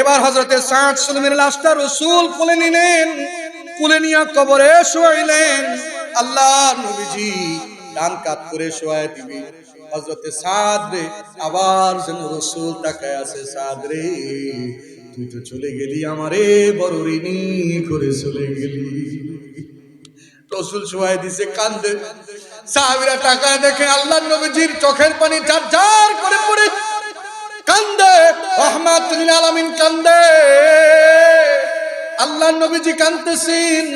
এবার হযরতে সাদ সালামের লাশটা রাসূল কোলে নিলেন, কোলে নিয়ে কবরে শোয়াইলেন। আল্লাহর নবীজি ডান কাত করে শোয়ায় দিবি, হযরতে সাদ রে আবার যেন রাসূল তাকায় আছে, সাদ রে তুই তো চলে গেলি, আমারে বড় ঋণী করে চলে গেলি। রাসূল শোয়ায় দিছে, কান্দে। সাহাবীরা তাকায় দেখে আল্লাহর নবীজির চোখের পানি ঝরঝর করে পড়ে, কান্দে, রাহমাতুল লিল আলামিন কান্দে। আল্লাহর নবীজি কাঁদতেছেন।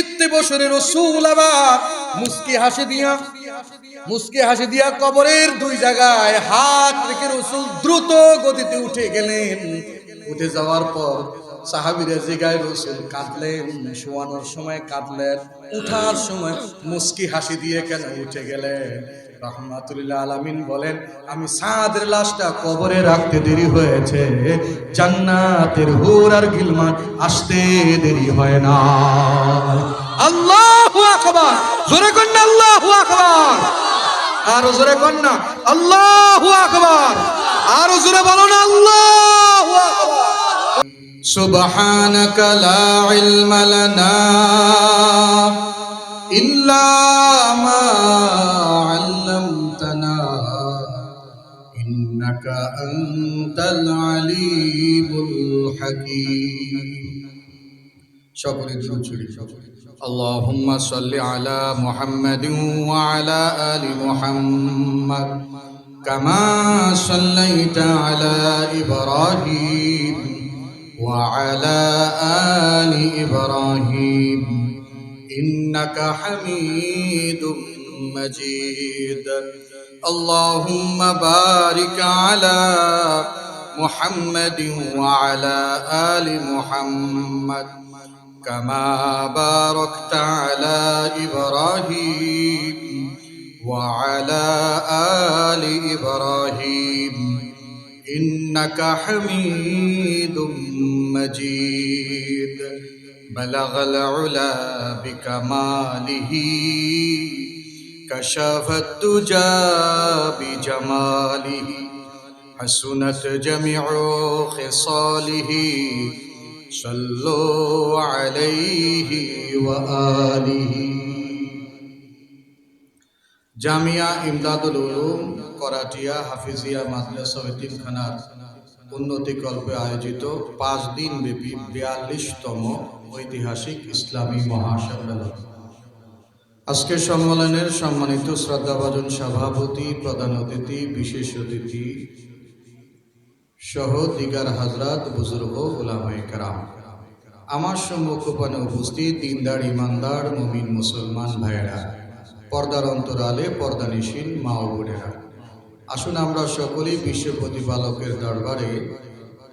ইত্তে বছরে রাসূল আবার মুস্কি হাসি দিয়া কবরের দুই জায়গায় হাত রেখে রাসূল দ্রুত গতিতে উঠে গেলেন। উঠে যাওয়ার পর সাহাবীরা জিগায়, রাসূল কাঁদলেন, শোয়ানোর সময় কাঁদলেন, উঠার সময় মুস্কি হাসি দিয়ে কেন উঠে গেলেন? রাহমাতুল লিল আলামিন বলেন, আমি সাদের লাশটা কবরে রাখতে দেরি হয়েছে, জান্নাতের হুর আর গিলমান আসতে দেরি হয় না। আল্লাহু আকবার, জোরে কর না আল্লাহু আকবার, আর জোরে কর না আল্লাহু আকবার, আর জোরে বলো না আল্লাহু আকবার। সুবহানাকা লা ইলমা লানা ইল্লা মা আল্লামতানা ইন্নাকা আনতাল আলিমুল হাকীম। সকলে দুরূদ পড়ি। আল্লাহুম্মা সাল্লি আলা মুহাম্মাদিন ওয়া আলা আলি মুহাম্মাদ কামা সাল্লাইতা আলা ইব্রাহিম ওয়া আলা আলি ইব্রাহিম ইন্নাকা হামিদুম মাজিদ। আল্লাহুম্মা বারিক আলা মুহাম্মাদিন ওয়া আলা আলি মুহাম্মাদ كما باركت على إبراهيم وعلى آل إبراهيم إنك حميد مجيد. بلغ العلا بكماله كشف الدجى بجماله حسنت جميع خصاله صلوا عليه وآله. জামিয়া ইমদাদুল উলুম করাটিয়া হাফিজিয়া মাদ্রাসা ও এতিমখানার উন্নতিকল্পে আয়োজিত 5 দিন ব্যাপী 42তম ঐতিহাসিক ইসলামী মহাসম্মেলন। আজকের সম্মেলনের সম্মানিত শ্রদ্ধাভাজন সভাপতি, প্রধান অতিথি, বিশেষ অতিথি সহ দিগার হাজরাত, বুজুর্গ, উলামায়ে কেরাম, আমার সম্মুখপানে উপস্থিত দিনদার, ইমানদার, মুমিন মুসলমান ভাইয়েরা, পর্দার অন্তরালে পর্দানিশীন মা ও বোনেরা, আসুন আমরা সকলেই বিশ্ব প্রতিপালকের দরবারে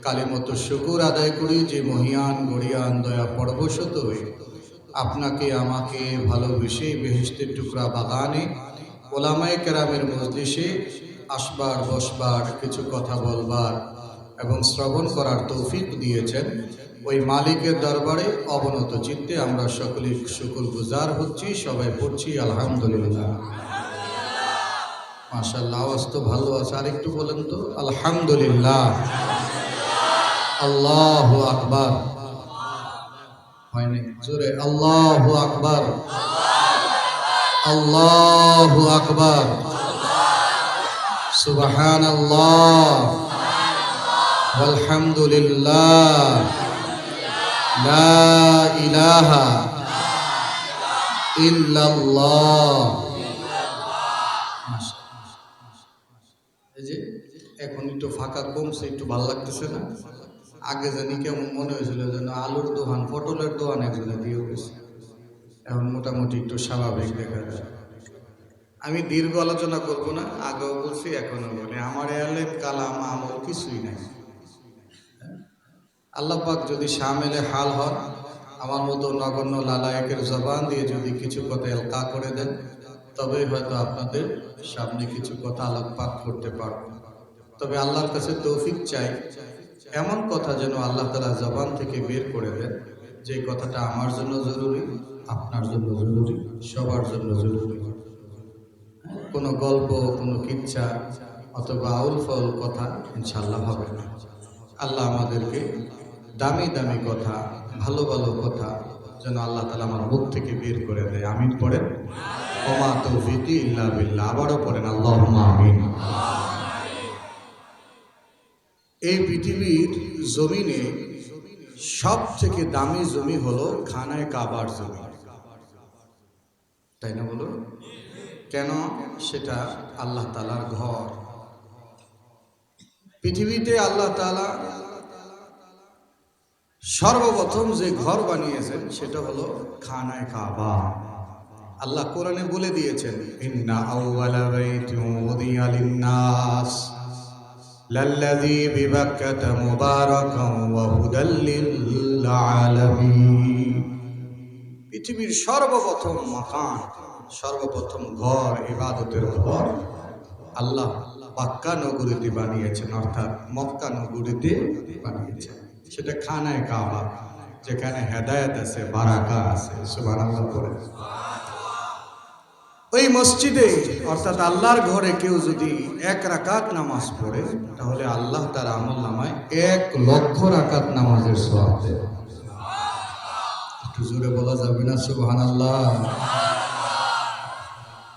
কালিমত শুকুর আদায় করি, যে মহিয়ান গরিয়ান দয়া পরবশত হয়ে আপনাকে আমাকে ভালোবেসে বেহেশতের টুকরা বাগানে উলামায়ে কেরামের মজলিসে আসবার, বসবার, কিছু কথা বলবার এবং শ্রবণ করার তৌফিক দিয়েছেন। ওই মালিকের দরবারে অবনত চিত্তে আমরা সকলে শুকর গুজার হচ্ছি। সবাই পড়ছি আলহামদুলিল্লাহ। মাশাআল্লাহ, আওয়াজ তো ভালো আছে, আর একটু বলেন তো আলহামদুলিল্লাহ। আল্লাহু আকবার, হয়নি জোরে আল্লাহু আকবার, আল্লাহু আকবার, সুবহানাল্লাহ আলহামদুলিল্লাহ, লা ইলাহা ইল্লাল্লাহ। এই যে এখন একটু ফাঁকা কমছে, একটু ভালো লাগতেছে না? আগে জানি কেমন মনে হয়েছিল যেন আলুর দোকান, পটলের দোকান একজনে দিয়ে গেছে, এখন মোটামুটি একটু স্বাভাবিক দেখা যায়। আমি দীর্ঘ আলোচনা করব না, আগেও বলছি এখনো বলি, আমার এলেম কালাম আমল কিছুই নাই। আল্লাহ পাক যদি শামিলে হাল হন, আমার মতো নগণ্য লালায়েকের জবান দিয়ে যদি কিছু কথা এলকা করে দেন, তবেই হয়তো আপনাদের সামনে কিছু কথা আলোকপাত করতে পারব। তবে আল্লাহর কাছে তৌফিক চাই, এমন কথা যেন আল্লাহ তাআলা জবান থেকে বের করে দেন, যে কথাটা আমার জন্য জরুরি, আপনার জন্য জরুরি, সবার জন্য জরুরি। কোনো গল্প, কোনো কিচ্ছা অথবা আউল ফাউল কথা ইনশাআল্লাহ হবে না। আল্লাহ আমাদেরকে দামি দামি কথা, ভালো ভালো কথা যেন আল্লাহ তাআলা আমার মুখ থেকে বের করে দেয়। আমিন পড়েন। ওমা তৌফিকি ইল্লা বিল্লাহ। আবারও পড়েন আল্লাহুম্মা আমিন। এই পৃথিবীর জমিনে সব থেকে দামি জমি হলো খানায় কাবার জমি, তাই না বলো? কেন? সেটা আল্লাহ তাআলার ঘর। পৃথিবীতে আল্লাহ তাআলা সর্বপ্রথম যে ঘর বানিয়েছেন সেটা হলো খানায় কাবা। আল্লাহ কোরআনে বলে দিয়েছেন, ইন্না আউওয়ালা বাইতিন উযিয়া লিন-নাস লাল্লাযী বিবাক্কাতা মুবারাকান ওয়া হুদাল লিল আলামিন। পৃথিবীর সর্বপ্রথম মাকান, সর্বপ্রথম ঘর, ইবাদতের ঘর আল্লাহ মক্কা নগরীতে বানিয়েছেন, অর্থাৎ মক্কা নগরীতে বানিয়েছেন। সেটা খানায় কাবা, যেখানে হেদায়েত আছে, বারাকা আছে। সুবহানাল্লাহ বলে। ওই মসজিদে অর্থাৎ আল্লাহর ঘরে কেউ যদি 1 রাকাত নামাজ পড়ে তাহলে আল্লাহ তার আমলনামায় 1 লক্ষ রাকাত নামাজের সওয়াব দেয়। একটু জোরে বলা যাবে না সুবহানাল্লাহ?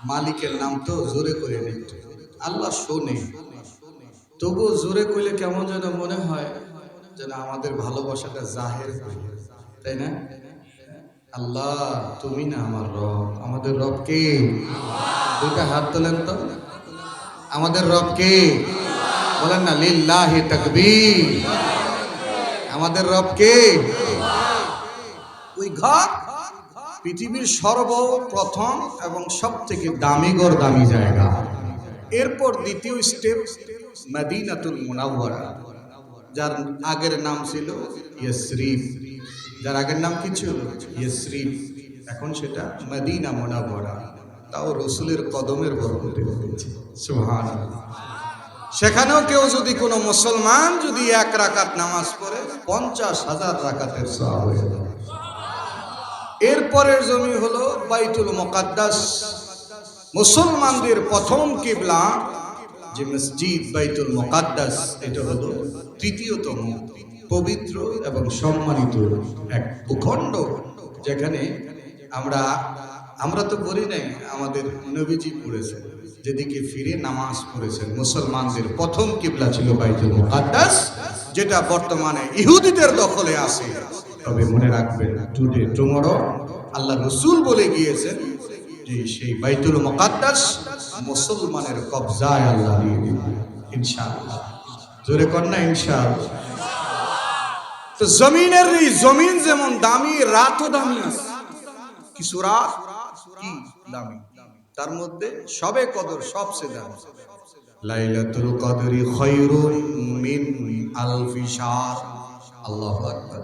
মালিকের নাম তো জোরে করে নিতে আল্লাহ শোনে, তবুও জোরে কইলে কেমন যেন মনে হয় যেন আমাদের ভালোবাসাটা জাহের হয়, তাই না? আল্লাহ তুমি না আমার রব। আমাদের রব কে? দুইটা হাত তোলেন তো। আমাদের রব কে? বলেন না লিল্লাহি তাকবীর। আমাদের রব কে? ওই ঘর পৃথিবীর সর্বপ্রথম এবং সব থেকে দামি ঘর, দামি জায়গা। এরপর দ্বিতীয় স্টেপ মদিনাতুল মুনাওয়ারা, যার আগের নাম ছিল ইয়াসরিফ। যার আগের নাম কি ছিল? ইয়াসরিফ। এখন সেটা মদিনা মুনাওয়ারা। তাও রাসূলের কদমের বরকতে হয়েছে। সুবহানাল্লাহ। সেখানেও কেউ যদি কোনো মুসলমান যদি 1 রাকাত নামাজ পড়ে 50,000 রাকাতের সওয়াব হয়ে যায়। এরপরের জমি হলো বাইতুল মুকাদ্দাস। মুসলমানদের প্রথম কিবলা যে মসজিদ বাইতুল মুকাদ্দাস, এটা হলো তৃতীয়তম পবিত্র এবং সম্মানিত এক ভূখণ্ড, যেখানে আমরা তো বলি নাই, আমাদের নবীজি পড়েছেন, যেদিকে ফিরে নামাজ পড়েছেন। মুসলমানদের প্রথম কিবলা ছিল বাইতুল মুকাদ্দাস, যেটা বর্তমানে ইহুদিদের দখলে আছে। তবে মনে রাখবেন, টুডে টুমরো আল্লাহ রাসূল বলে গিয়েছেন যে সেই বাইতুল মুকাদ্দাস মুসলমানের কবজায় আল্লাহ দিয়ে দিবেন ইনশাআল্লাহ। জোরে কর না ইনশাআল্লাহ। তো জমিন যেমন দামি, রাতও দামি আছে। কিছু রাত কি দামি, তার মধ্যে শবে কদর সবচেয়ে দামি। লাইলাতুল কদরি খায়রুন মিন আলফি শাহর। আল্লাহু আকবার।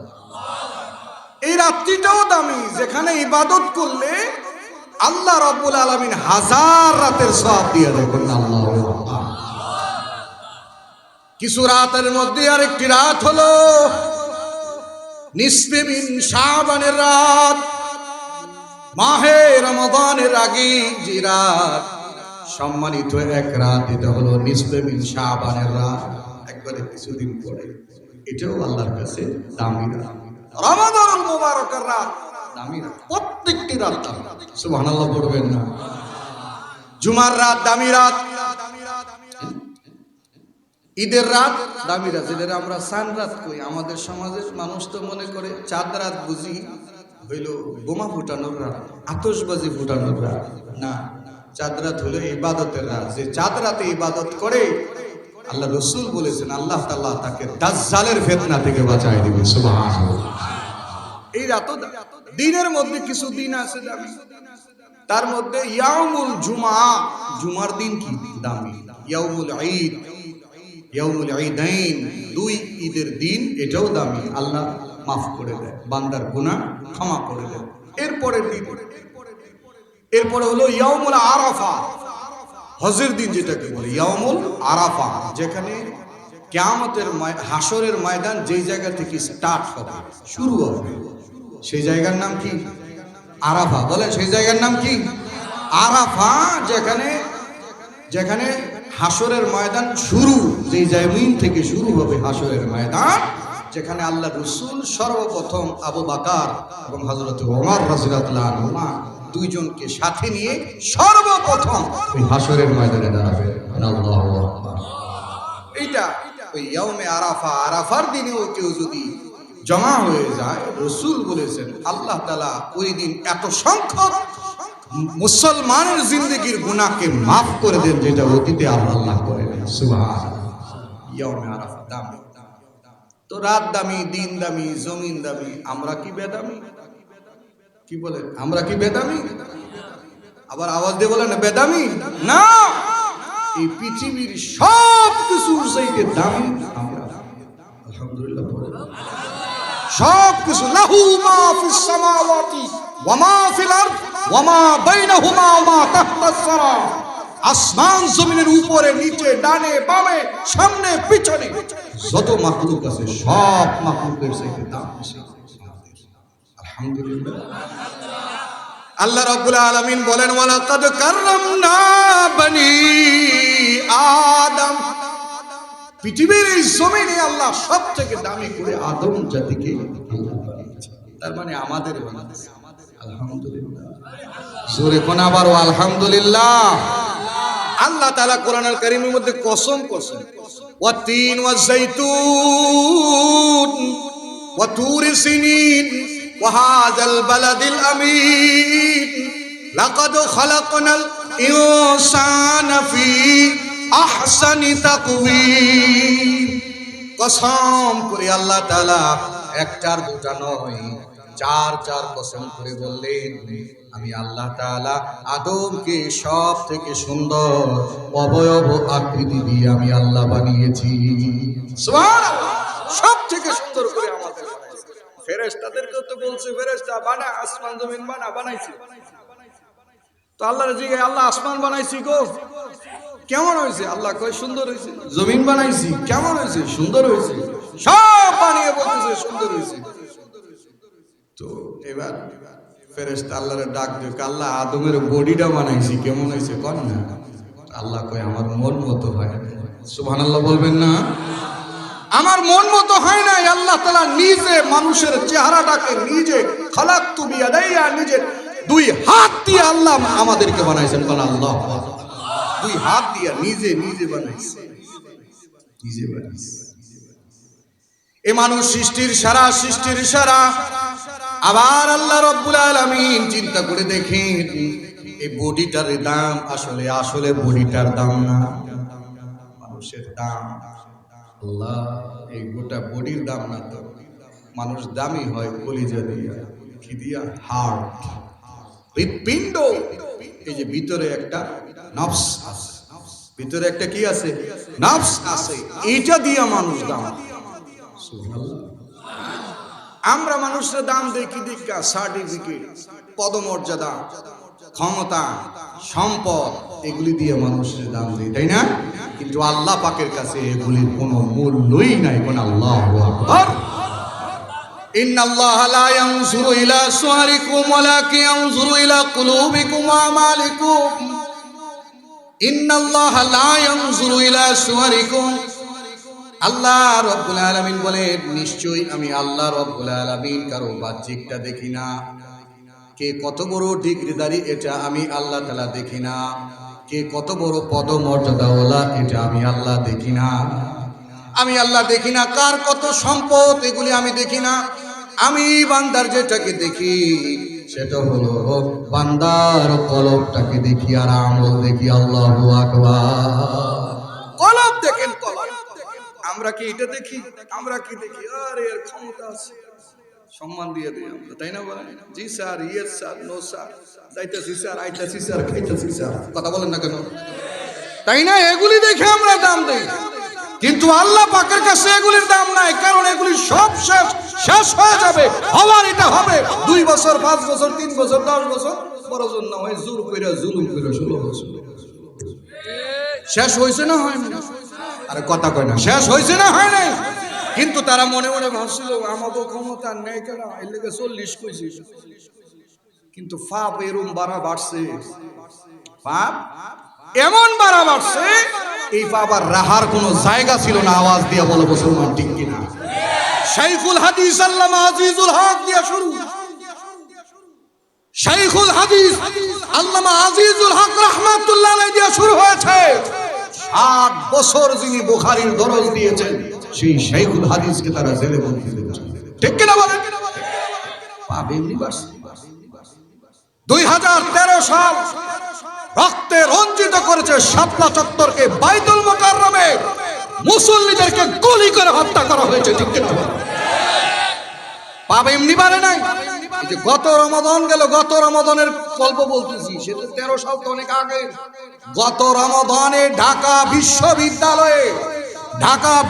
এই রাত্রিটাও দামি, যেখানে ইবাদত করলে আল্লাহ রাব্বুল আলামিন 1000 রাতের সওয়াব দিয়ে দেবেন। আল্লাহু আকবার। কিছু রাতের মধ্যে আরেকটি রাত হলো নিসফে মিন শাবানের রাত। মাহে রমাদানের আগে যে রাত সম্মানিত এক রাত, এটা হলো নিসফে মিন শাবানের রাত। একবারে কিছুদিন পরে এটাও আল্লাহর কাছে দামি রাত। রমাদানুল মুবারকের রাত দামি রাত, প্রত্যেকটি রাত দামি। সুবহানাল্লাহ পড়বেন না? জুমার রাত দামি রাত, ঈদের রাত দামি রাত, যেটা আমরা চাঁদ রাত কই। আমাদের সমাজের মানুষ তো মনে করে চাঁদ রাত বুঝি হইল বোমা ফুটানোর রাত, আতশবাজি ফুটানোর রাত। না, চাঁদ রাত হলো ইবাদতের রাত। যে চাঁদ রাতে ইবাদত করে আল্লাহ রাসূল বলেছেন আল্লাহ তাআলা তাকে দাজ্জালের ফিতনা থেকে বাঁচায় দিবেন। সুবহানাল্লাহ। এই রাত দিনের মধ্যে কিছু দিন আছে দামি, তার মধ্যে ইয়াউমুল জুমা, জুমার দিন কি দামি। ইয়াউমুল ঈদ, ইয়াউমুল ঈদাইন, 2 ঈদের দিন, এটাও দামি। আল্লাহ মাফ করে দেয়, বান্দার গুনাহ ক্ষমা করে দেয়। এরপরে হলো ইয়াউমুল আরাফা, হজের দিন যেটাকে বলে ইয়াউমুল আরাফা, যেখানে কিয়ামতের হাসরের ময়দান যেই জায়গা থেকে স্টার্ট হবে, শুরু হবে, সেই জায়গার নাম কি? আরাফা। বলেন সেই জায়গার নাম কি? আরাফা। যেখানে হাসরের ময়দান শুরু, যে জমিন থেকে শুরু হবে হাসরের ময়দান, যেখানে আল্লাহ রাসূল সর্বপ্রথম আবু বকর এবং হযরত ওমর রাদিয়াল্লাহু আনহুমা দুইজনকে সাথে নিয়ে সর্বপ্রথম ওই হাসরের ময়দানে দাঁড়াবে। আল্লাহু আকবার। এইটা ওই ইয়াউমে আরাফা, আরাফার দিনেও কেউ যদি জমা হয়ে যায়, রাসূল বলেছেন আল্লাহ তাআলা ওই দিন এত সংখ্যক মুসলমানের জিন্দেগির গুনাহকে মাফ করে দেন যেটা অতীতে আল্লাহ করে দেন। সুবহানাল্লাহ। ইয়াউমে আরাফা দামি। তো রাত দামি, দিন দামি, জমিন দামি, আমরা কি বেদামি? কি বলেন, আমরা কি বেদামি? আবার আওয়াজ দিয়ে বলেন বেদামি না। এই পৃথিবীর সব কিছুর চাইতে দামি আমরা। আলহামদুলিল্লাহ পড়েন। সব কিছু লাহু মা ফিস সামাওয়াতি ওয়া মা ফিল আরদ ওয়া মা বাইনাহুমা ওয়া মা তাহতাস সারা। আসমান জমিনের উপরে নিচে ডানে বামে সামনে পিছনে যত মাখলুক আছে সব মাখলুকের চাইতে দাম বেশি। আলহামদুলিল্লাহ। আল্লাহ রাব্বুল আলামিন বলেন ওয়ালাকাদ কাররামনা বনি আদম। পৃথিবীর এই জমিনে আল্লাহ সবথেকে দামি করে আদম জাতিকে বানিয়েছেন। তার মানে আমাদের বানিয়েছে। আলহামদুলিল্লাহ। জোরে কোন আবার আলহামদুলিল্লাহ। আল্লাহ তাআলা কোরআনুল কারীমের মধ্যে কসম করছেন ওয়াতিন ওয়াযাইতুন ওয়া তুরি সিনিন ওয়া হাযাল বালাদিল আমিন লাকাদ খালাকনাল ইনসানা ফি আহসানি তাকওয়িম। কসম করে আল্লাহ তাআলা একটার দুটা নয়, চার চার কসম করে বললেন আমি আল্লাহ তাআলা আদমকে সব থেকে সুন্দর অবয়ব আকৃতি দিয়ে আমি আল্লাহ বানিয়েছি। সুবহানাল্লাহ। সব থেকে সুন্দর করে আমাদের বানিয়েছি। ফেরেশতাদেরকে তো বলছে ফেরেশতা বানা, আসমান জমিন বানা, বানাইছি। তো আল্লাহর জিজ্ঞাসা আল্লাহ আসমান বানাইছি গো, কেমন হয়েছে? আল্লাহ কয় সুন্দর হয়েছে। জমিন বানাইছি, কেমন হয়েছে? সুন্দর হয়েছে। সব বানিয়ে বলতেছে সুন্দর হয়েছে। তো এবার ফেরেশতা আল্লাহরে ডাক দিয়ে আল্লাহ আদমের বডিটা বানাইছি, কেমন হয়েছে কোন না? আল্লাহ কয় আমার মন মতো হয় না। সুবহানাল্লাহ বলবেন না? আমার মন মতো হয় না। আল্লাহ তাআলা নিজে মানুষের চেহারাটাকে নিজে খালাকতু বিয়াদাইয়া, নিজে দুই হাত দিয়ে আল্লাহ আমাদেরকে বানাইছেন। কোন আল্লাহ দুই হাত দিয়ে নিজে নিজে বানাইছে, নিজে বানাইছে। এ মানুষ সৃষ্টির সারা, সৃষ্টির সারা। আবার আল্লাহ রাব্বুল আলামিন চিন্তা করে দেখেন এই বডিটার দাম আসলে আসলে বডিটার দাম না, মানুষের দাম। আল্লাহ এই গোটা বডির দাম না, তো মানুষ দামি হয় কলিজা দিয়া, কি দিয়া? হার্ট, হৃৎপিণ্ড। এই যে ভিতরে একটা নফস আছে, ভিতরে একটা কি আছে? নফস আছে। এইটা দিয়া মানুষ দাম। সুবহানাল্লাহ। আমরা মানুষের দাম দেই কি দিকা? সার্টিফিকেট, পদমর্যাদা, ক্ষমতা, সম্পদ, এগুলি দিয়ে মানুষের দাম দেই, তাই না? কিন্তু আল্লাহ পাকের কাছে এগুলির কোনো মূল্যই নাই। কোন আল্লাহু আকবার। ইন্নাল্লাহা লা ইয়ানজুরু ইলা সুওয়ারিকুম ওয়ালাকিন ইয়ানজুরু ইলা কুলুবিকুম ওয়া আমালিকুম। ইন্নাল্লাহা লা ইয়ানজুরু ইলা সুওয়ারিকুম। আল্লাহ রাব্বুল আলামিন বলেন নিশ্চয়ই আমি আল্লাহ রাব্বুল আলামিন কারো বাহ্যিকটা দেখি না। কে কত বড় ডিগ্রিদারি এটা আমি আল্লাহ তাআলা দেখি না। কে কত বড় পদমর্যাদাওয়ালা এটা আমি আল্লাহ দেখি না। আমি আল্লাহ দেখি না কার কত সম্পদ, এগুলি আমি দেখি না। আমি বান্দার যেটাকে দেখি সেটা হলো বান্দার কলবটাকে দেখি আর আমল দেখি। আল্লাহু আকবার। কলব দেখেন, কলব। আমরা কি এটা দেখি? আমরা কি দেখি? আরে এর ক্ষমতা আছে, সম্মান দিয়ে দিই আমরা, তাই না? বলেন জি sir, yes sir, no sir, যাইতেছি স্যার, আইতাছি স্যার, খাইতেছি স্যার, কথা বলেন না কেন? তাই না? এগুলি দেখে আমরা দাম দেই। কিন্তু আল্লাহ পাকের কাছে এগুলির দাম নাই, কারণ এগুলি সব শেষ হয়ে যাবে। হওয়ার এটা হবে 2 বছর, 5 বছর, 3 বছর, 10 বছর, বড় জন না হয় জোর কইরা জুলুম কইরা 16 বছর শেষ হইছে না হয় না? আরে কথা কয় না, শেষ হইছে না হয় নাই? কিন্তু তারা মনে মনে ভাবছিল আমাদের ক্ষমতা নেই কেন, এর লেগে 40 কইছি। কিন্তু পাপ এরম বাড়ছে, পাপ এমন বাড়া বাড়ছে এই বাবার রাহার কোনো জায়গা ছিল না। আওয়াজ দিয়ে বলো মুসলমান ঠিক কিনা? শাইখুল হাদিস আল্লামা আজিজুল হক দিয়ে শুরু, শাইখুল হাদিস আল্লামা আজিজুল হক রাহমাতুল্লাহ আলাইহি দিয়ে শুরু হয়েছে। 8 বছর যিনি বুখারীর দরজ দিয়েছেন সেই শাইখুল হাদিসকে তারা জেলে বন্দী করেছে। ঠিক কিনা বলেন? পাবে ইউনিভার্সিটি 2013 সাল রক্তে রঞ্জিত করেছে শাপলা চত্বরকে। বাইতুল মুকাররমে মুসল্লিদেরকে গুলি করে হত্যা করা হয়েছে। ঠিক কিনা? পাবে এমনি পারে নাই। যে গত রমাদান গেল, গত রমাদানের গল্প বলতেছি, সেটা 13 সাল তো অনেক আগে। গত রমাদানে ঢাকা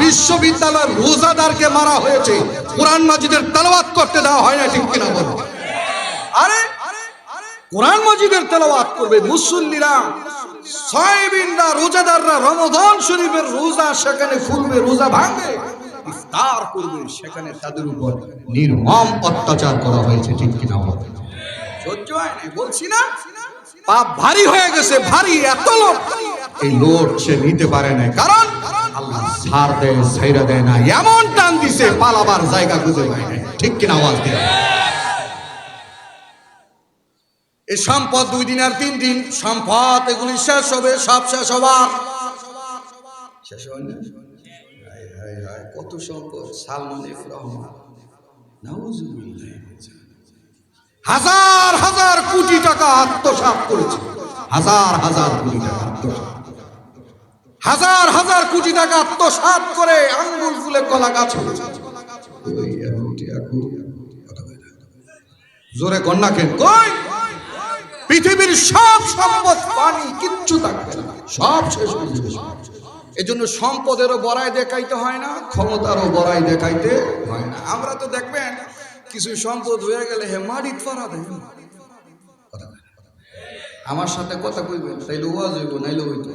বিশ্ববিদ্যালয়ের রোজাদারকে মারা হয়েছে। কোরআন মাজিদের তেলাওয়াত করতে দেওয়া হয় না। ঠিক কিনা বলো? আরে কোরআন মাজিদের তেলাওয়াত করবে মুসল্লিরা, সায়েবিনরা, রোজাদাররা রমাদান শরীফের রোজা সেখানে খুলবে, রোজা ভাঙবে, ইফতার করবে, সেখানে তাদের উপর নির্মম অত্যাচার করা হয়েছে। ঠিক কিনা বলো? সহ্য হয় না বলছি না? পাপ ভারী হয়ে গেছে, ভারী এত লোক, এই লোড সে নিতে পারে না। কারণ আল্লাহ ছাড় দেয়, ছাইরা দেয় না, এমন টান দিছে পালাবার জায়গা খুঁজে পায় না। ঠিক কিনা আওয়াজ দিয়ে? এই সম্পদ 2 দিন আর 3 দিন সম্পদ এগুলি শেষ হবে, সব শেষ হবার শেষ হয় না। কত সম্পদ! সালমান এফ রহমান নাউজুবিল্লাহ হাজার হাজার কোটি টাকা আত্মসাৎ করেছে, হাজার হাজার কোটি টাকা আত্মসাৎ, হাজার হাজার কোটি টাকা আত্মসাৎ করে আঙ্গুল ফুলে কলা গাছ হয়েছে। জোরে কন্যা কেন কই? পৃথিবীর সব সম্পদ পানি, কিচ্ছু থাকবে না, সব শেষ হয়ে যাবে। এজন্য সম্পদেরও বড়াই দেখাইতে হয় না, ক্ষমতারও বড়াই দেখাইতে হয় না। আমরা তো দেখবেন কিছু সম্পদ হয়ে গেলে হে মাটিত ফাড়া দেয়। আমার সাথে কথা কইবেন তাইলে ওয়াজ হইব, নাইলে হইতো।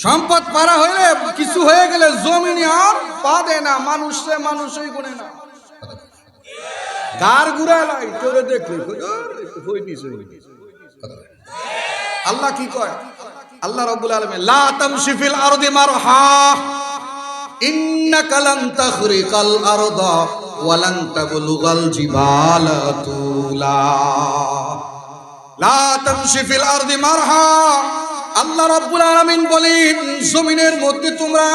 সম্পদ পারা হইলে কিছু হয়ে গেলে জমিনে আর পা দেয় না, মানুষই গুনে না, গার গুড়ালাই তোরে দেখলে আল্লাহ কি কয়? আল্লাহ রাব্বুল আলামিন লা তামশি ফিল আরদি মারহা ইন্নাকা লান তাখরিকাল আরদা ওয়া লান তাবলুগাল জিবালা তুলা। লা তামশি ফিল আরদি মারহা, আল্লাহ রাব্বুল আলামিন বলেন জমিনের মধ্যে তোমরা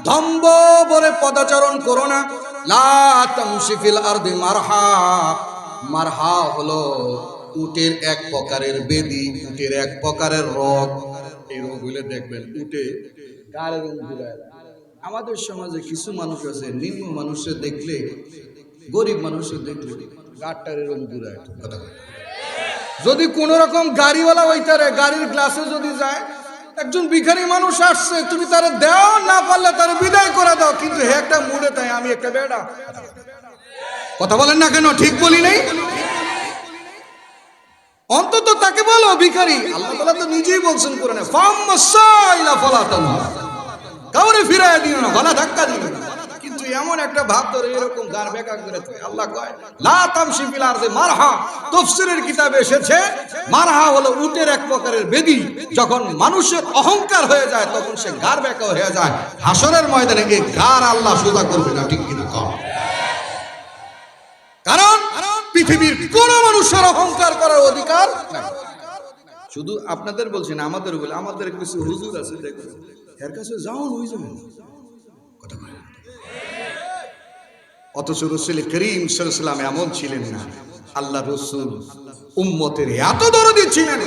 দম্ভ ভরে পদাচরণ করো না। লা তামশি ফিল আরদি মারহা, মারহা হলো উটের এক প্রকারের বেদি, উটের এক প্রকারের রোগ। এই রোগ হইলে দেখবেন উটে গাড়ের রোগ ঘুরায়। আমাদের সমাজে কিছু মানুষ আছে, নিম্ন মানুষের দেখলে, গরিব মানুষের দেখলে গাড়টার রোগ ঘুরায়। যদি কোন রকম গাড়িওয়ালা হইতারে, গাড়ির গ্লাসে যদি যায়, একজন ভিখারি মানুষ আসছে, তুমি তারে দাও, না পারলে তারে বিদায় করে দাও, কিন্তু হে একটা মুড়ে তাই আমি একটা বেড়া। কথা বলেন না কেন? ঠিক বলি নাই? অন্তত তাকে বলো ভিখারি। আল্লাহ তাআলা তো নিজেই বলছেন কোরআনে, ফামাসাইলা ফালাতাম, কাউরে ফিরায় দিও না, গলা ধাক্কা দিও না। কিন্তু এমন একটা ভাব ধরে এরকম গার বেকা করে থাকে। আল্লাহ কয় লা তামশি ফিল আরদি মারহা। তাফসীরের কিতাবে এসেছে মারহা হলো উটের এক প্রকারের বেদি। যখন মানুষের অহংকার হয়ে যায় তখন সে গার বেকা হয়ে যায়। হাসরের ময়দানে এই গার আল্লাহ সোজা করবে না। ঠিক কিনা কও? কারণ পৃথিবীর কোন মানুষের অহংকার করার অধিকার নাই। শুধু আপনাদের বলছি না, আমাদের বলে, আমাদের কিছু হুজুর আছে দেখবেন এর কাছে যাও হয়ে যাবে কথা বলে। অথচ রাসূল করিম সাল্লাল্লাহু আলাইহি ওয়াসাল্লাম এমন ছিলেন না। আল্লাহ রাসূল উম্মতের এত দরদি ছিলেন,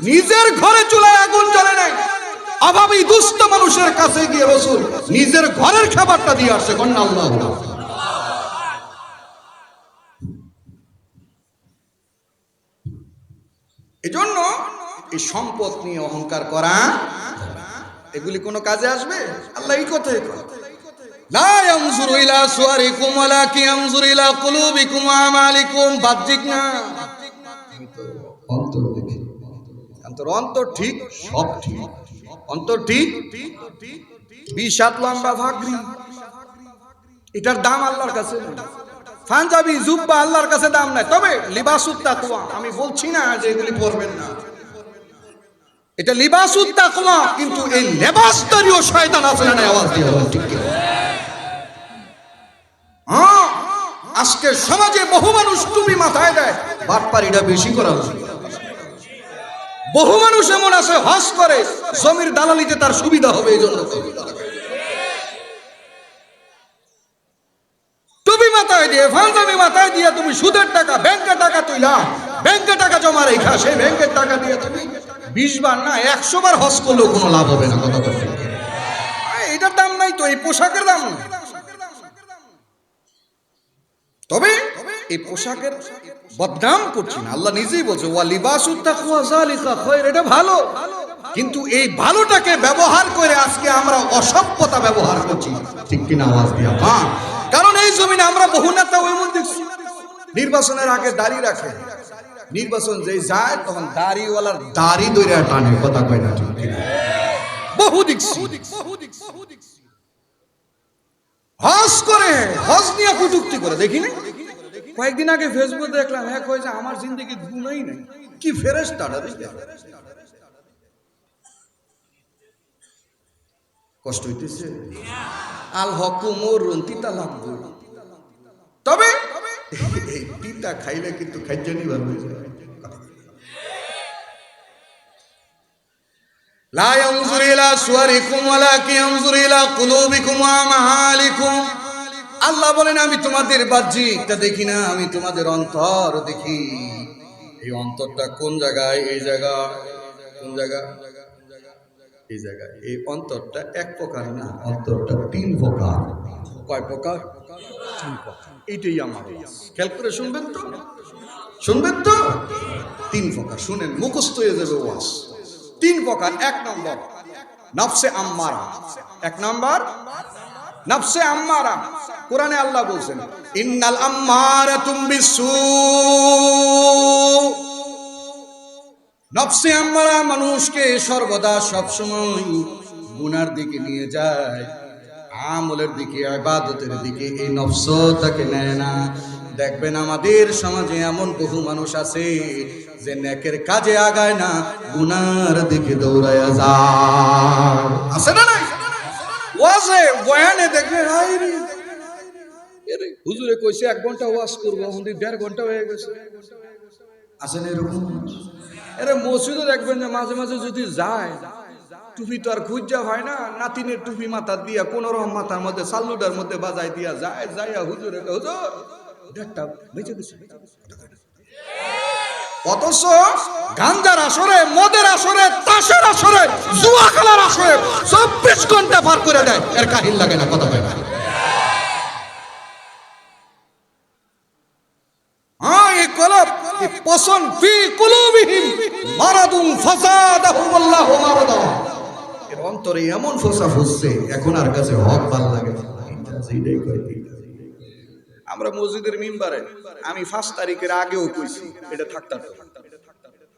নিজের ঘরে চুলায় আগুন জ্বলে নাই, অভাবী দুস্থ মানুষের কাছে গিয়ে রাসূল নিজের ঘরের খাবারটা দিয়ে আসে। কন্যা আল্লাহ। এজন্য এই সম্পদ নিয়ে অহংকার করা, এগুলি কোনো কাজে আসবে? আল্লাহ এই কথাই কয় লা ইয়ানজুরু ইলা সুওয়ারিকুম ওয়ালাকিন ইয়ানজুরু ইলা কুলুবিকুম ওয়া আমালিকুম। বাহ্যিক না, অন্তর দেখে। অন্তর ঠিক, সব ঠিক। অন্তর ঠিক। 20 হাত লম্বা ভাগরি, এটার দাম আল্লাহর কাছে নেই। পাঞ্জাবি জুব্বা আল্লাহর কাছে দাম নাই। তবে লিবাসুত তাকওয়া, আমি বলছি না যে এগুলি পরবেন না, এটা লিবাসুত তাকওয়া, কিন্তু এই লেবাসদারিও শয়তান আছে না? আওয়াজ দিয়ে বলেন ঠিক কি? হ্যাঁ, আজকে সমাজে বহু মানুষ টুপি মাথায় দেয়, বাটপারিটা বেশি করা উচিত। বহু মানুষ এমন আছে হজ করে জমির দালালিতে তার সুবিধা হবে এই জন্য টুপি মাথায় দিয়ে, ফালদামি মাথায় দিয়ে তুমি সুদের টাকা, ব্যাংকে টাকা তুইলা, ব্যাংকে টাকা জমা রেখা, সেই ব্যাংকের টাকা দিয়ে তুমি 20 বার না 100 বার হজ করলেও কোনো লাভ হবে না। কথা বলতে এটার দাম নাই তো, এই পোশাকের দাম নাই। তবে এই পোশাকের বদনাম করছি না, আল্লাহ নিজেই বলছে ওয়া লিবাসুত তাকওয়া যালিকা খায়র, এটা ভালো। কিন্তু এই ভালোটাকে ব্যবহার করে আজকে আমরা অসভ্যতা ব্যবহার করছি, ঠিক কি না? আওয়াজ দিয়া। হ্যাঁ, কারণ এই জমিনে আমরা বহু নেতা ওইমন দেখছি নির্বাচনের আগে দাড়ি রাখে, নির্বাচন যেই যায় তখন দাড়িওয়ালার দাড়ি দইরা টানে। কথা কয় না? ঠিক কি না? বহু দেখছি। হজ করে, হজ নিয়ে কটূক্তি করে দেখি না? কয়েকদিন আগে ফেসবুকে দেখলাম এক হয়েছে আমার জিন্দেগি গুনাই নাই, কি ফেরেশতাটা দেখে কষ্ট হইতেছে। আল হকুমুর তিতা লাগবে, তবে এই তিতা খাইলে কিন্তু খাইজানি ভালো হয়ে যায়। লা ইয়ানজুরু ইলা সুওয়ারিকুম ওয়ালাকিন ইয়ানজুরু ইলা কুলুবিকুম ওয়া আমালিকুম। আল্লাহ বলেন আমি তোমাদের বাহ্যিকটা দেখি না, আমি তোমাদের অন্তর দেখি। এই অন্তরটা কোন জায়গায়? এই জায়গা। কোন জায়গা? এই জায়গায়। এই অন্তরটা এক প্রকার না, অন্তরটা 3 প্রকার। কয় প্রকার? 3 প্রকার। এইটাই আমার খেয়াল করে শুনবেন তো, শুনবেন তো। 3 প্রকার শুনেন, মুখস্থ হয়ে যাবে ওয়াজ। 3 প্রকার। 1 নম্বর নফসে আম্মারা। 1 নম্বর নফসে আম্মারা। কোরআনে আল্লাহ বলছেন ইন্নাল আম্মারাতুম বিসু। নফসে আম্মারা মানুষকে সর্বদা সবসময় গুনার দিকে নিয়ে যায়, আমলের দিকে, ইবাদতের দিকে এই নফস তাকে নেয় না। দেখবেন আমাদের সমাজে এমন বহু মানুষ আছে যে নেকের কাজে আগায় না, গুনার দিকে দৌড়ায়া যায়। আছে না? নাই ওয়াজে বয়ানে দেখবেন আইরে এরে হুজুরে কইছে 1 ঘন্টা ওয়াজ করব, ওখানে 1.5 ঘন্টা হয়ে গেছে। আছে না এরকম? এরে মসজিদে দেখবেন যে মাঝে মাঝে যদি যায়, টুপি তো আর খুঁজা হয় না, নাতিনের টুপি মাথা দিয়া কোন রকম মাথার মধ্যে সাল্লুটার মধ্যে বাজাই দিয়া যায়, যাইয়া হুজুরে হুজুর 1.5টা বেঁচে গেছে। অথচ গাঞ্জার আসরে, মদের আসরে, তাসের আসরে, জুয়া খেলার আসরে 24 ঘন্টা পার করে দেয়, এর কাহিল লাগে না? কথা বলে না? হ্যাঁ, এই কলব এই পছন ফি কুলুবিহিম মারাদুন ফাসাদাহুল্লাহু মারাদা। এর অন্তরে এমন ফসা ফুসছে, এখন আর কাছে হক ভালো লাগে না। এইটাই কই আমরা মসজিদের মিম্বারে, আমি 5 তারিখের আগেও কইছি এটা থাকতাম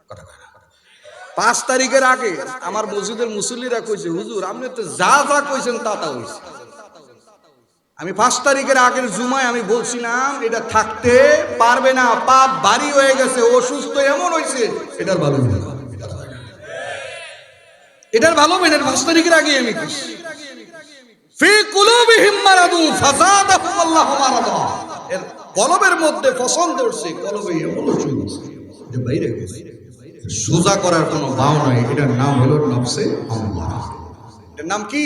কথা কয় না। 5 তারিখের আগে আমার মসজিদের মুসল্লিরা কইছে হুজুর আপনি তো যা যা কইছেন তা তা হইছে। আমি 5 তারিখের আগের জুমায় আমি বলছিলাম এটা থাকতে পারবে না, পাপ ভারী হয়ে গেছে, অসুস্থ এমন হইছে, এটার ভালো হবে না, এটার ভালো হবে না। 5 তারিখের আগে আমি কইছি ফি কুলুবিহিম মারাদু ফাযাদাহুল্লাহু মারাদা। এর কলবের মধ্যে পছন্দ ধরছে, কলবে এমন হইছে যে বাইরে গেছে, সোজা করার কোনো ভাও নাই। এটার নাম হলো নফসে আম্মারা। এটার নাম কি?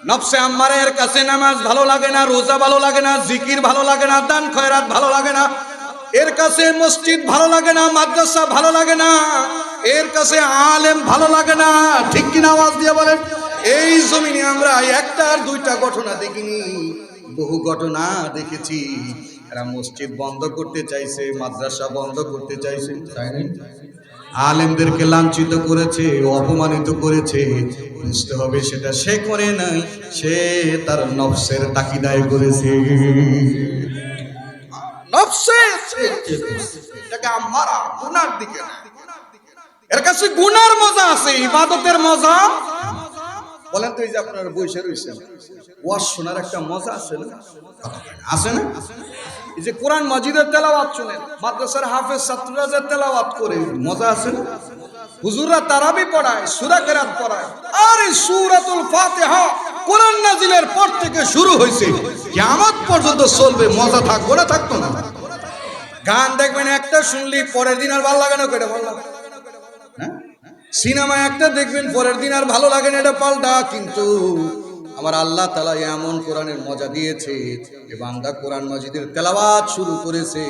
নফসে আম্মারা। এর কাছে নামাজ ভালো লাগে না, রোজা ভালো লাগে না, জিকির ভালো লাগে না, দান খয়রাত ভালো লাগে না, এর কাছে মসজিদ ভালো লাগে না, মাদ্রাসা ভালো লাগে না, এর কাছে আলেম ভালো লাগে না। ঠিক কিনা? আওয়াজ দিয়ে বলেন। এই জমিনে আমরা 1টা আর 2টা ঘটনা দেখিনি, বহু ঘটনা দেখেছি। এরা মসজিদ বন্ধ করতে চাইছে, মাদ্রাসা বন্ধ করতে চাইছে, তাই না? আলেমদেরকে লাঞ্ছিত করেছে, অপমানিত করেছে। বুঝতে হবে সেটা সে করে নাই, সে তার নফসের তাকিদায় করেছে। নফসের এটাকে আম্মারা, গুনার দিকে না। এর কাছে গুনার মজা আছে, ইবাদতের মজা বলেন তো। এই যে আপনারা বসে রয়েছেন, ওয়াজ শোনার একটা মজা আছে না? আছে না? এই যে কোরআন মাজিদের তেলাওয়াত শুনেন, মাদ্রাসার হাফেজ ছাত্ররা যে তেলাওয়াত করে, মজা আছে না? হুজুররা তারাবি পড়ায়, সূরা কেরাত পড়ায়। আর এই সূরাতুল ফাতিহা কোরআন নাজিলের পর থেকে শুরু হয়েছে, কিয়ামত পর্যন্ত চলবে। মজা থাকবো না, থাকতো না। গান দেখবেন একটা শুনলি পরের দিন আর ভালো লাগে না, কয়টা ভালো লাগে। সিনেমা একটা দেখবেন পরের দিন আর ভালো লাগে না, এটা পাল্টা। কিন্তু আমার আল্লাহ তাআলা এমন কোরআনের মজা দিয়েছে, যে বান্দা কোরআন মাজিদের তেলাওয়াত শুরু করেছে,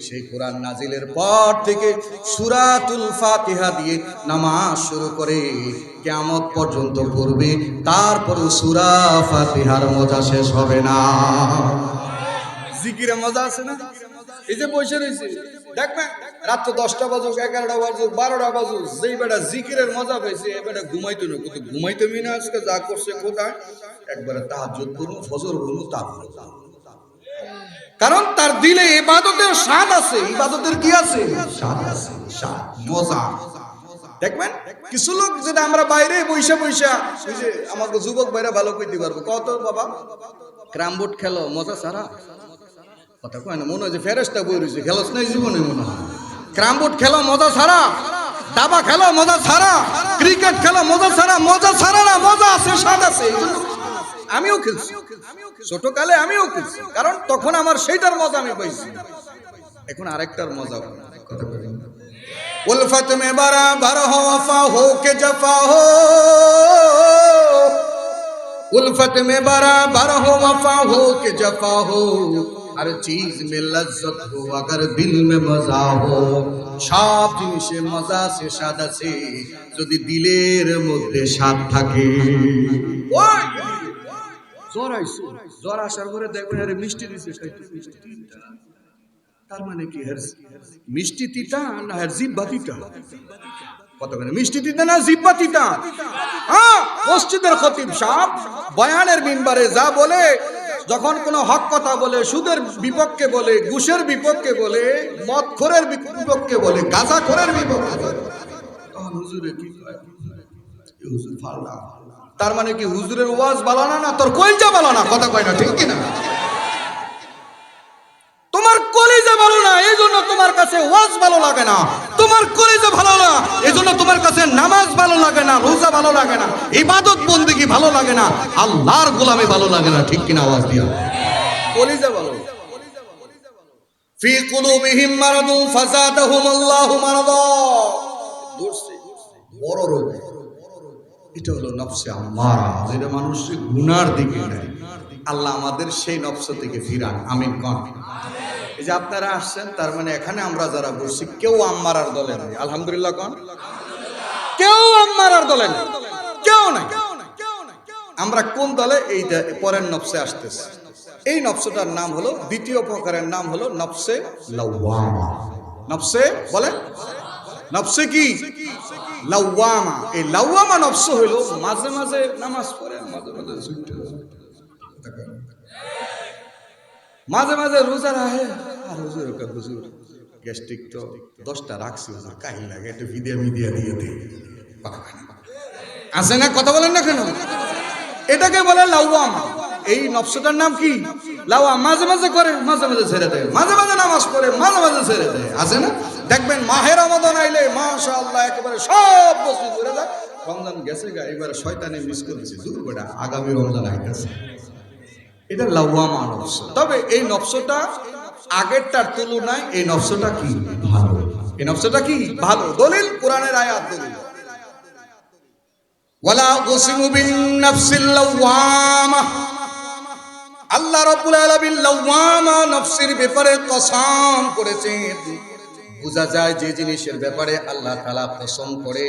সেই কোরআন নাজিলের পর থেকে সূরাতুল ফাতিহা দিয়ে নামাজ শুরু করে কিয়ামত পর্যন্ত পড়বে, তারপরে সূরা ফাতিহার মজা শেষ হবে না। জিকিরে মজা আছে না? এই যে বসে রয়েছে দেখবেন, রাত 10টা বাজুক, 11টা বাজুক, 12টা বাজুক, যেই বেটা জিকিরের মজা পাইছে এই বেটা ঘুমাইতো না। কিন্তু ঘুমাইতে মিনা আজকে যা করছে কোথায়, একবারে তাহাজ্জুদ পড়ুন, ফজর পড়ুন, তারপরে কারণ তার দিলে ইবাদতের স্বাদ আছে। ইবাদতের কি আছে? স্বাদ আছে, স্বাদ, মজা। দেখবেন কিছু লোক যেটা আমরা বাইরে বইসা বইসা, ওই যে আমাকে যুবক ভাইরা ভালো কইতে পারবো, কত বাবা ক্যারাম বোর্ড খেলো মজা সারা কথা কয় না, মনে হয় যে ফেরেশতা বই রয়েছে, খেলোস নাই জীবনে মনে হয়। ক্যারাম বোর্ড খেলো মজা ছাড়া, দাবা খেলো মজা ছাড়া, ক্রিকেট খেলো মজা ছাড়া। মজা ছাড়া না, মজা আছে, স্বাদ আছে। আমিও খেলছি ছোটকালে, আমিও খেলছি, কারণ তখন আমার সেইটার মজা আমি পাইছি। এখন আরেকটার মজা কথা বলি। উলফত মে বরাবর হো ওফা হো কে জফা হো, उल्फत में बराबर हो वफा हो के जफा हो, हर चीज में लज्जत हो अगर दिल में मजा हो। সব জিনিসে মজা সে স্বাদ আছে যদি দিলের মধ্যে স্বাদ থাকে। ওই জ্বর আইছে, জ্বর আসার পরে দেখবেন আরে মিষ্টি দিছে খাইতে, তার মানে কি মিষ্টি তিতা না জিহ্বা তিতা? কত করে মিষ্টি তিতা না জিহ্বা তিতা? হ্যাঁ, মসজিদের খতিব সাহেব বয়ানের মিম্বারে যা বলে, যখন কোন হক কথা বলে, সুদের বিপক্ষে বলে, ঘুষের বিপক্ষে বলে, মদখোরের বিপক্ষে বলে, গাঁজাখোরের বিপক্ষে বলে, তখন হুজুরে কি কয়? হুজুর ফালনা। তার মানে কি হুজুরের ওয়াজ ভালো না, না তোর কলিজা ভালো না? কথা কয় না, ঠিক কি না? তোমার কলিজা ভালো না, এই জন্য তোমার কাছে ওয়াজ ভালো লাগে না। তোমার কলিজা ভালো না, এই জন্য তোমার কাছে নামাজ ভালো লাগে না, রোজা ভালো লাগে না, ইবাদত বন্দেগী ভালো লাগে না, আল্লাহর গোলামি ভালো লাগে না, ঠিক কিনা? আওয়াজ দিয়া কলিজা ভালো। ফি কুলুবিহিম মারাদুন ফাযাদাহুমুল্লাহু মারাদা, বড় রোগ। এটা হলো নফসে আম্মারা, যেটা মানুষের গুনার দিকে নেয়। আল্লাহ আমাদের সেই নফস থেকে ফিরান, আমিন কোন। এই যে আপনারা আসছেন, তার মানে এখানে আমরা যারা বসছি কেউ আম্মারার দলে নাই, আলহামদুলিল্লাহ কোন। কেউ আম্মারার দলে নাই, কেউ নাই। আমরা কোন দলে? এইটা পরের নফসে আসতেছে। এই নফসটার নাম হলো, দ্বিতীয় প্রকারের নাম হলো নফসে লাওয়ামা। নফসে বলেন, নফসে কি? লাওয়ামা। এই লাওয়ামা নফস হইল মাঝে মাঝে নামাজ পড়ে, মাঝে মাঝে ছুটে, মাঝে মাঝে রোজা রাখে। আর হুজুর হুজুর গ্যাস্ট্রিক তো 10টা রাখছি, হুজুর কাহিল লাগে, একটু ভিডিও মিডিয়া দিয়ে দিই, আছে না? কথা বলেন না কেন? এটাকে বলে লাওয়ামা। এই নফসটার নাম কি? লাওয়া। মাঝে মাঝে করে, মাঝে মাঝে ছেড়ে দেয়, মাঝে মাঝে নামাজ পড়ে, মাঝে মাঝে ছেড়ে দেয়, আছে না? দেখবেন মাহে রমাদান আইলে মাশাআল্লাহ একেবারে সব বস্তু করে যায়। রমজান গেছে গা, এবারে শয়তানে মিস করেছে, দূর বেটা আগামী রমজান আইতেছে। এটা লাওয়ামা নফস। তবে এই নফসটা আগেরটার তুলনায় এই নফসটা কি ভালো। এই নফসটা কি ভালো। দলিল কোরআনের আয়াত, দলিল ওয়ালা উকসিমু বিন নাফসিল লাওয়ামা। আল্লাহ রাব্বুল আলামিন লাওয়ামা নফসের ব্যাপারে কসম করেছেন। বোঝা যায় যে জিনিসের ব্যাপারে আল্লাহ তাআলা পছন্দ করে,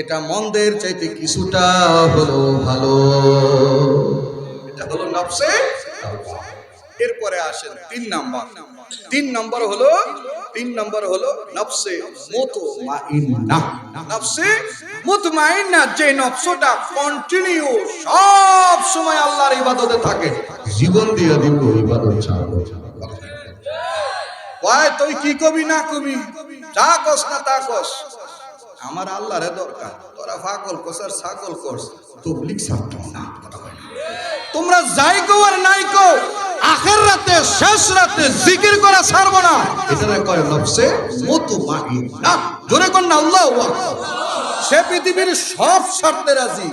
এটা মন্দের চাইতে কিছুটা হলো ভালো। এটা হলো নফসে। এরপরে আসেন 3 নাম্বার। 3 নম্বর হলো নফসে মুতমাইন্না। নফসে মুতমাইন্না, যে নফসটা কন্টিনিউ সব সময় আল্লাহর ইবাদতে থাকে, জীবন দিয়ে দিব ইবাদত ছাড়বো। কয় তুই কি কবি না কবি, যা কস না তা কস, আমার আল্লাহরে দরকার। তোরা পাগল কস আর ছাগল কস, তবলিগ ছাড়তো না। তোমরা যাই কো আর নাই কো, আখের রাতে শেষ রাতে জিকির করা ছাড়বো না। এটা কয় নফসে মুতমাইন্না। জোরে কোন না আল্লাহু আকবার। সে পৃথিবীর সব ছাড়তে রাজি,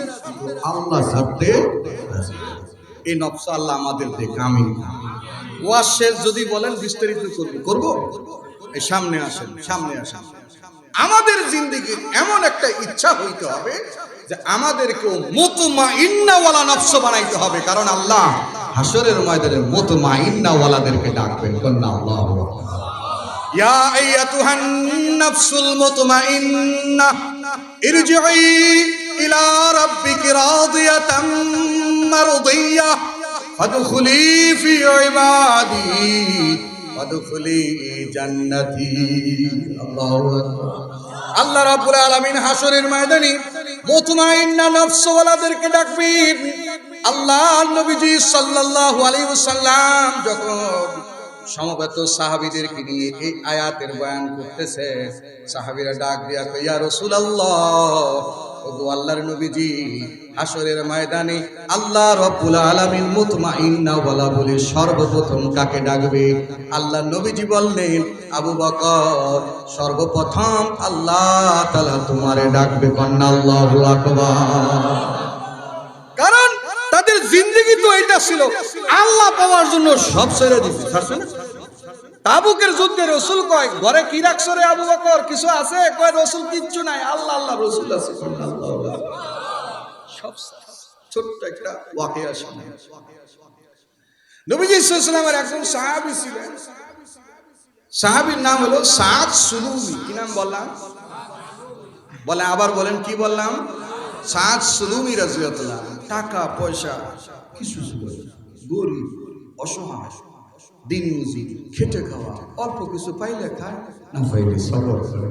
আল্লাহ ছাড়তে রাজি। এই নফস আল্লাহ আমাদের দেখে। আমিন। ওয়াজ শেষ যদি বলেন বিস্তারিত করব। এই সামনে আসেন, সামনে আসেন। আমাদের জিন্দেগির এমন একটা ইচ্ছা হইতে হবে যে আমাদেরকেও মুতমাইন্না ওয়ালা নফস বানাইতে হবে, কারণ আল্লাহ হাসরের ময়দানে মুতমাইন্না ওয়ালাদেরকে ডাকবেন। কন্না আল্লাহু আকবার। ইয়া আইয়াতুহান নাফসুল মুতমাইন্না ইরজিই ইলা রাব্বিকি রাদিয়াতাম মারদিয়া ফাদখুলি ফি ইবাদি ওয়াদখুলি জান্নাতি। আল্লাহু আকবার। আল্লাহ রাব্বুল আলামিন হাসরের ময়দানে মুতমাইন্না নফসওয়ালাদেরকে ডাকবেন। আল্লাহ নবীজি সাল্লাল্লাহু আলাইহি ওয়াসাল্লাম যখন সমবেত সাহাবীদেরকে নিয়ে এই আয়াতের বয়ান করতেছে, সাহাবীরা ডাক দিয়া কয়, ইয়া রাসূলুল্লাহ, ওগো আল্লাহর নবীজি, হাসরের ময়দানে আল্লাহ রাব্বুল আলামিন মুতমাইন্না ওয়ালা বলে সর্বপ্রথম কাকে ডাকবে? আল্লাহ নবীজি বললেন, আবু বকর, সর্বপ্রথম আল্লাহ তাআলা তোমারে ডাকবে। কন্না আল্লাহু আকবার। কারণ তাদের জিন্দেগি তো এটা ছিল আল্লাহ পাওয়ার জন্য সব ছেড়ে দিতে। তাবুকের যুদ্ধে রাসূল কয়, ঘরে কি রাখছো রে আবু বকর? কিছু আছে? কয়, রাসূল কিচ্ছু নাই, আল্লাহ আল্লাহ রাসূল আছে। সব ছোট্ট একটা ওয়াকিয়া শুনে। নবীজি সাল্লাল্লাহু আলাইহি ওয়াসাল্লামের একজন সাহাবী ছিলেন, সাহাবীর নাম হলো সাদ সুলুমি। কি নাম বললাম? বলে আবার বলেন, কি বললাম? সাদ সুলুমি রাদিয়াল্লাহু আনহু। টাকা পয়সা কিছু ছিল না, গরিব, অসহায়, দিন মজুর, খেটে খাওয়া, অল্প কিছু পাইলে খায়, না পাইলে সবর করে।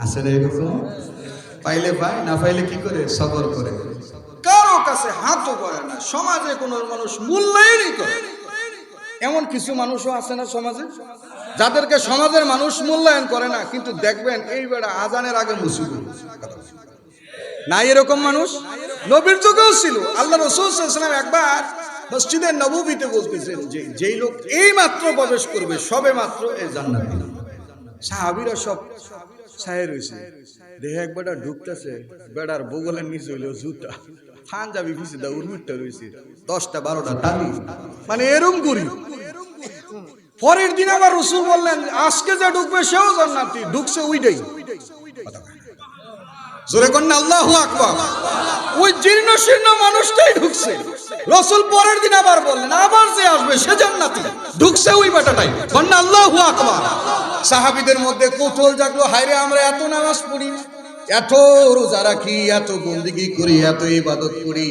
আছে না এরকম? পাইলে পায়, না পাইলে কি করে? সবর করে। কারো কাছে হাতও করে না, সমাজে কোনো মানুষ মূল্যায়নই করে। এমন কিছু মানুষও আছে না সমাজে, যাদেরকে সমাজের মানুষ মূল্যায়ন করে না, কিন্তু দেখবেন এই বেড়া আজানের আগে মুসিবত না, এরকম মানুষ নবীর যুগেও ছিল। আল্লাহ রাসূল সাল্লাল্লাহু আলাইহি ওয়াসাল্লাম একবার মসজিদে নববীতে বলতেছেন যে যেই লোক এই মাত্র প্রবেশ করবে সবে মাত্র এই জান্নাতে। সাহাবীরা সব ছায়ের হইছে, দেখে এক বেটা ঢুকতেছে, বেড়ার বগলের নিচে হইলো জুতা, পাঞ্জাবি ভিজে দা উর্মিটটা রইছে, 10টা 12টা টালি, মানে এরম করি। পরের দিন আবার রাসূল বললেন, আজকে যা ঢুকবে সেও জান্নাতি। ঢুকছে ওইটাই। জোরে কন্না আল্লাহু আকবার। ওই জীর্ণ শীর্ণ মানুষটাই ঢুকছে। রাসূল পরের দিন আবার বললেন, আবার যে আসবে সে জান্নাতি। ঢুকছে ওই বেটাটাই। কন্না আল্লাহু আকবার। সাহাবীদের মধ্যে কৌতূহল জাগলো, হায়রে আমরা এত নামাজ পড়ি, এত রোজা রাখি, এত বন্দেগী করি, এত ইবাদত করি,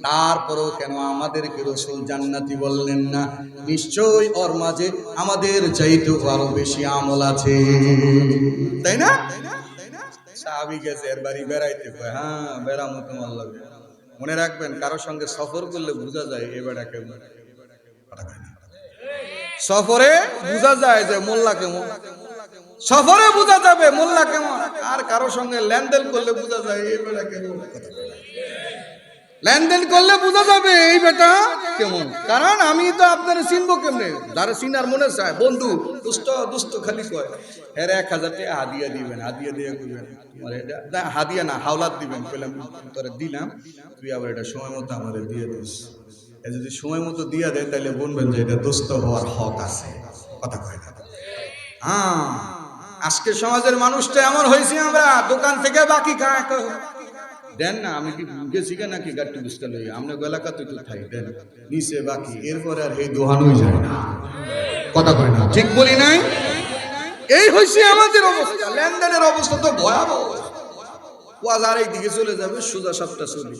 তারপরেও কেন আমাদেরকে রাসূল জান্নাতি বললেন না? নিশ্চয়ই ওর মাঝে আমাদের চাইতে আরো বেশি আমল আছে, তাই না? সাহাবী গেছে এর বাড়ি বেড়াইতে, হ্যাঁ বেড়ামো তোমার লাগে। মনে রাখবেন, কারোর সঙ্গে সফর করলে বোঝা যায় এ বেড়া কেমন। সফরে বোঝা যায় যে মোল্লা কেমন, সফরে বোঝা যাবে মোল্লা কেমন। আর কারোর সঙ্গে লেনদেন করলে বোঝা যায় এই বেড়া কেমন। লেনদেন করলে বোঝা যাবে এই বেটা কেমন, কারণ আমি তো আপনার চিনবো কেমনে? যারা চিনার মনে চায়, বন্ধু দুষ্ট দুষ্ট খালি কয়, এর 1000 টাকা হাদিয়া দিবেন, হাদিয়া দিয়ে করবেন, হাদিয়া না হাওলাত দিবেন। বললাম তোরে দিলাম, তুই আবার এটা সময় মতো আমাদের দিয়ে দিস। যদি সময় মতো দিয়ে দেয় তাহলে বলবেন যে এটা দোস্ত হওয়ার হক আছে। কথা কয় না? হ্যাঁ, আজকে সমাজের মানুষটা এমন হয়েছে, আমরা দোকান থেকে বাকি দেন না, আমি কি গেছি নাকি গাড়ি বুঝতে লই, আমরা এলাকা তো থাই দেন নিচে বাকি, এরপরে আর এই দোহানই যায় না। কথা কয় না? ঠিক বলি নাই? এই হয়েছে আমাদের অবস্থা। লেনদেনের অবস্থা তো ভয়াবহ। বাজার এই দিকে চলে যাবে, সোজা সাপটা চলে।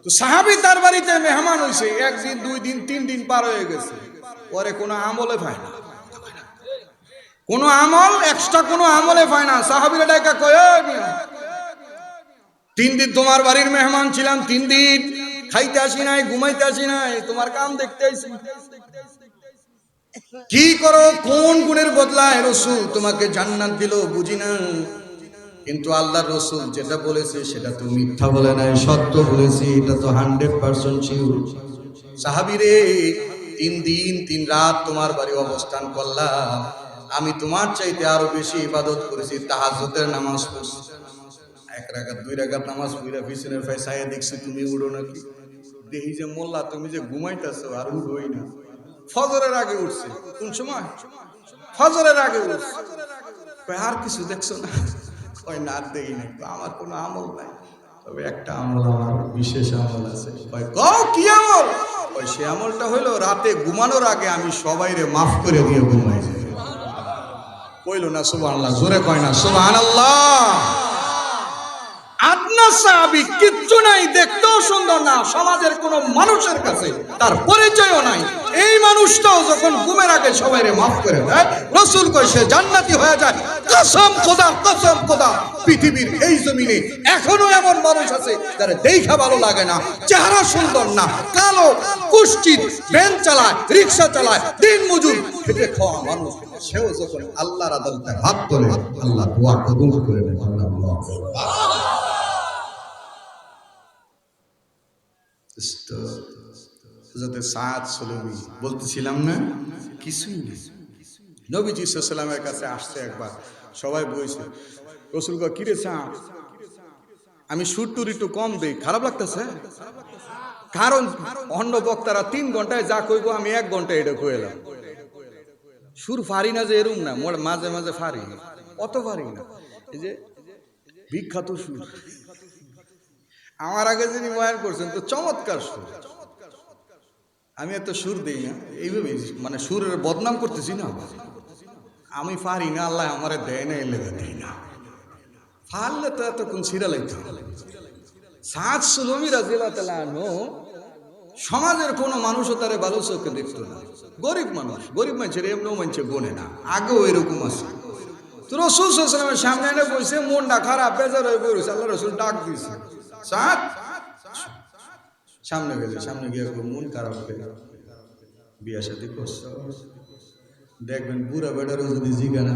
তো সাহাবী তার বাড়িতে মেহমান হয়েছে, 1 দিন 2 দিন 3 দিন পার হয়ে গেছে, পরে কোনো আমলে পায় না, কোনো আমল এক্সট্রা কোনো আমলে পায় না। সাহাবীরা ডাকা কয়, 3 দিন তোমার বাড়ির মেহমান ছিলাম, 3 দিন খাইতে আসি নাই, ঘুমাইতে আসি নাই, তোমার কাম দেখতে আইছি। কি করো, কোন গুণের বদলায় রাসূল তোমাকে জান্নাত দিল বুঝি না, কিন্তু আল্লাহর রাসূল যেটা বলেছে সেটা তো মিথ্যা বলে নাই, সত্য বলেছি, এটা তো 100% শিওর। সাহাবীরে, 3 দিন 3 রাত তোমার বাড়ি অবস্থান করলাম, আমি তোমার চাইতে আরো বেশি ইবাদত করেছি, তাহাজ্জুদের নামাজ পড়ছি, এক রাকাত দুই রাকাত নামাজ পড়া পিছনের ভাই সায়া দেখছি তুমি উড়ো নাকি, দেখি যে মোল্লা তুমি যে ঘুমাইতেছো আর উঠোই না। ফজরের আগে উঠছে, কোন সময়? ফজরের আগে উঠছে। কয় আর কিছু দেখছো না? কয় না আর দেখি নাই, আমার কোনো আমল নাই, তবে একটা আমল আমার বিশেষ আমল আছে। কয় কও কি আমল? কয় সে আমলটা হইলো রাতে ঘুমানোর আগে আমি সবাইরে মাফ করে দিয়ে ঘুমাই যাই। কইলো না সুবহানাল্লাহ, জোরে কয় না সুবহানাল্লাহ। আদনান সাহাবী কিচ্ছু নাই, দেখতেও সুন্দর না, সমাজের কোন মানুষের কাছে তার পরিচয়ও নাই। এই মানুষটাও যখন ঘুমের আগে সবাইরে মাফ করে দেয়, রাসূল কয় সে জান্নাতি হয়ে যায়। কসম খোদা, কসম খোদা, পৃথিবীর এই জমিনে এখনো এমন মানুষ আছে যারা দেখা ভালো লাগে না, চেহারা সুন্দর না, কালো, কুষ্ঠিত, ভ্যান চালায়, রিকশা চালায়, দিন মজুর, খেটে খাওয়া মানুষ, সেও যখন আল্লাহর আদালতে হাত তোলে, আল্লাহ দোয়া কবুল করে নেন। আল্লাহ সাদ সুলমি বলতেছিলাম না, কিছুই নেই। নবীজি সাল্লাল্লাহু আলাইহি ওয়াসাল্লামের কাছে আসছে একবার, সবাই বইছে। রাসূল কয় কি রে সাদ, আমি সুর টুর একটু কম দেই, খারাপ লাগতেছে? কারণ অন্য বক্তারা 3 ঘন্টায় যা কইবো আমি 1 ঘন্টায় এটা কইলাম। সুর ফারি না যে এরম না, মাঝে মাঝে ফারি, অত ফারি না। এই যে বিখ্যাত সুর, আমার আগে যিনি বয়ান করছেন তো চমৎকার সুর, আমি এত সুর দেই না এইভাবে, মানে সুরের বদনাম করতেছি না, আমি পারি না, আল্লাহ আমারে দেয় না, এলে দেয় না, পারলে তো এতক্ষণ ছিঁড়া লাগতো। সাদ সুলমি রাদিয়াল্লাহু তাআলা আনহু সমাজের কোনো মানুষও তারে ভালো চোখে দেখতো না, গরিব মানুষ, গরিব মানুষের এমনিও মানুষে গোনে না, আগেও এরকম আছে। তো রাসূল সাল্লাল্লাহু আলাইহি ওয়াসাল্লামের সামনে এনে বসে, মনটা খারাপ, বেজার হয়ে পড়েছে, আল্লাহ রাসূল ডাক দিয়েছে, সাদ সামনে গেলে, সামনে গিয়ে মন খারাপ করে বিয়া শাদী করছো, দেখবেন বুড়া বেটারও যদি জিজ্ঞান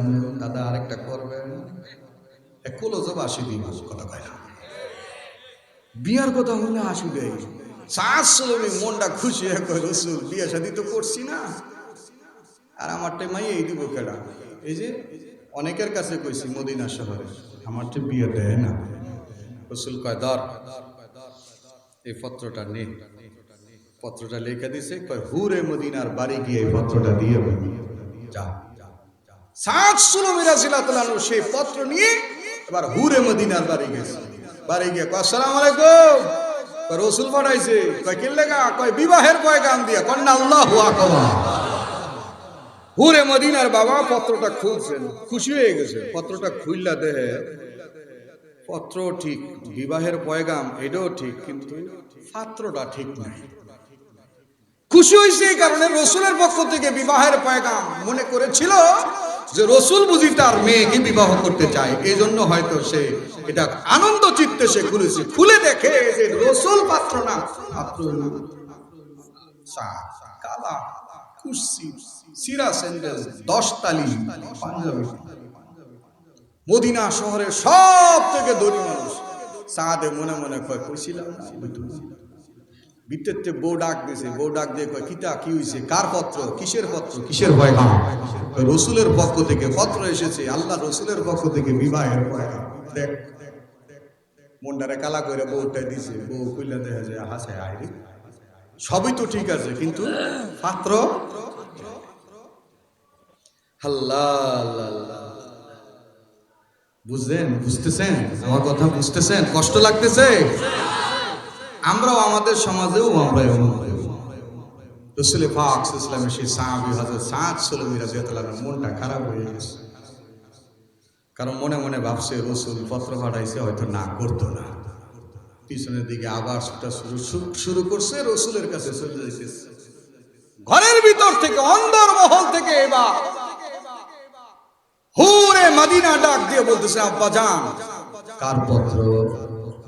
দাদা আরেকটা করবেন, একলো জব 80 দিন কথা কয় না, বিয়ার কথা হলে 80 দেয়। সাদ সুলমি মনটা খুশি হয়ে কয়, রাসূল বিয়া শাদী তো করছি না, আর আমারটা মাই এই দিব কেডা? এই যে অনেকের কাছে কইছি মদিনা শহরে, আমারটা বিয়ে দেয় না। রাসূল কয় ধর এই পত্রটা নে, পত্রটা লেখা দিছে, কয় হুরে মদিনার বাড়ি গিয়ে এই পত্রটা দিয়ে যা। সাদ সুলমি রাদিয়াল্লাহু তাআলা আনহু সেই পত্র নিয়ে এবার হুরে মদিনার বাড়ি গেছে। বাড়ি গিয়ে কয় আসসালামু আলাইকুম, কয় রাসূল পাঠাইছে, কয় কি লেখা? কয় বিবাহের পয়গাম দিয়া, কন্না আল্লাহু আকবার। হুরে মদিনার বাবা পত্রটা খুলছেন, খুশি হয়ে গেছে, পত্রটা খুললা দেহে পত্র ঠিক, বিবাহের পয়গাম এটাও ঠিক, কিন্তু পাত্রটা ঠিক নাই। খুশি হয়েছে এই কারণে, রাসূলের পক্ষ থেকে বিবাহের পয়গাম, মনে করেছিল যে রাসূল বুঝি তার মেয়েকে বিবাহ করতে চায়, এই জন্য হয়তো সে এটা আনন্দ চিত্তে সে খুলেছে। খুলে দেখে যে রাসূল পাত্র না, পাত্র কালা কুর্সি, সিরা স্যান্ডেল, 10 তালি পাঞ্জাবি, মদিনা শহরের সব থেকে ধনী মানুষ। সাদে মনে মনে কয় কইছিলাম না, বিতেতে বউ ডাক দিয়েছে, বউ ডাক দিয়ে কয় কিতা কি হইছে, কার পত্র, কিসের পত্র, কিসের পয়গাম? রাসূলের পক্ষ থেকে পত্র এসেছে, আল্লাহ রাসূলের পক্ষ থেকে বিবাহের পয়গাম। দেখ মনটারে কালা করে বউটা দিছে, বউ কইলা দেখা যায় হাসে আইরে, সবই তো ঠিক আছে, কিন্তু পাত্র আল্লাহ। বুঝলেন? বুঝতেছেন আমার কথা? বুঝতেছেন? কষ্ট লাগতেছে? আমরাও আমাদের সমাজেও আমরা এমন। রাসূল পাক সাল্লাল্লাহু আলাইহি ওয়াসাল্লামের সেই সাহাবী হযরত সাদ সুলমি রাদিয়াল্লাহু তাআলার মনটা খারাপ হয়ে গেছে, কারণ মনে মনে ভাবছে রাসূল পত্র পাঠাইছে, হয়তো না করতো না। পিছনের দিকে আবার শুরু করছে, রাসূলের কাছে চলে যাইতেছে। ঘরের ভিতর থেকে, অন্দর মহল থেকে এবার হুরে মদিনা ডাক দিয়ে বলতেছে, আব্বা জান কার পত্র,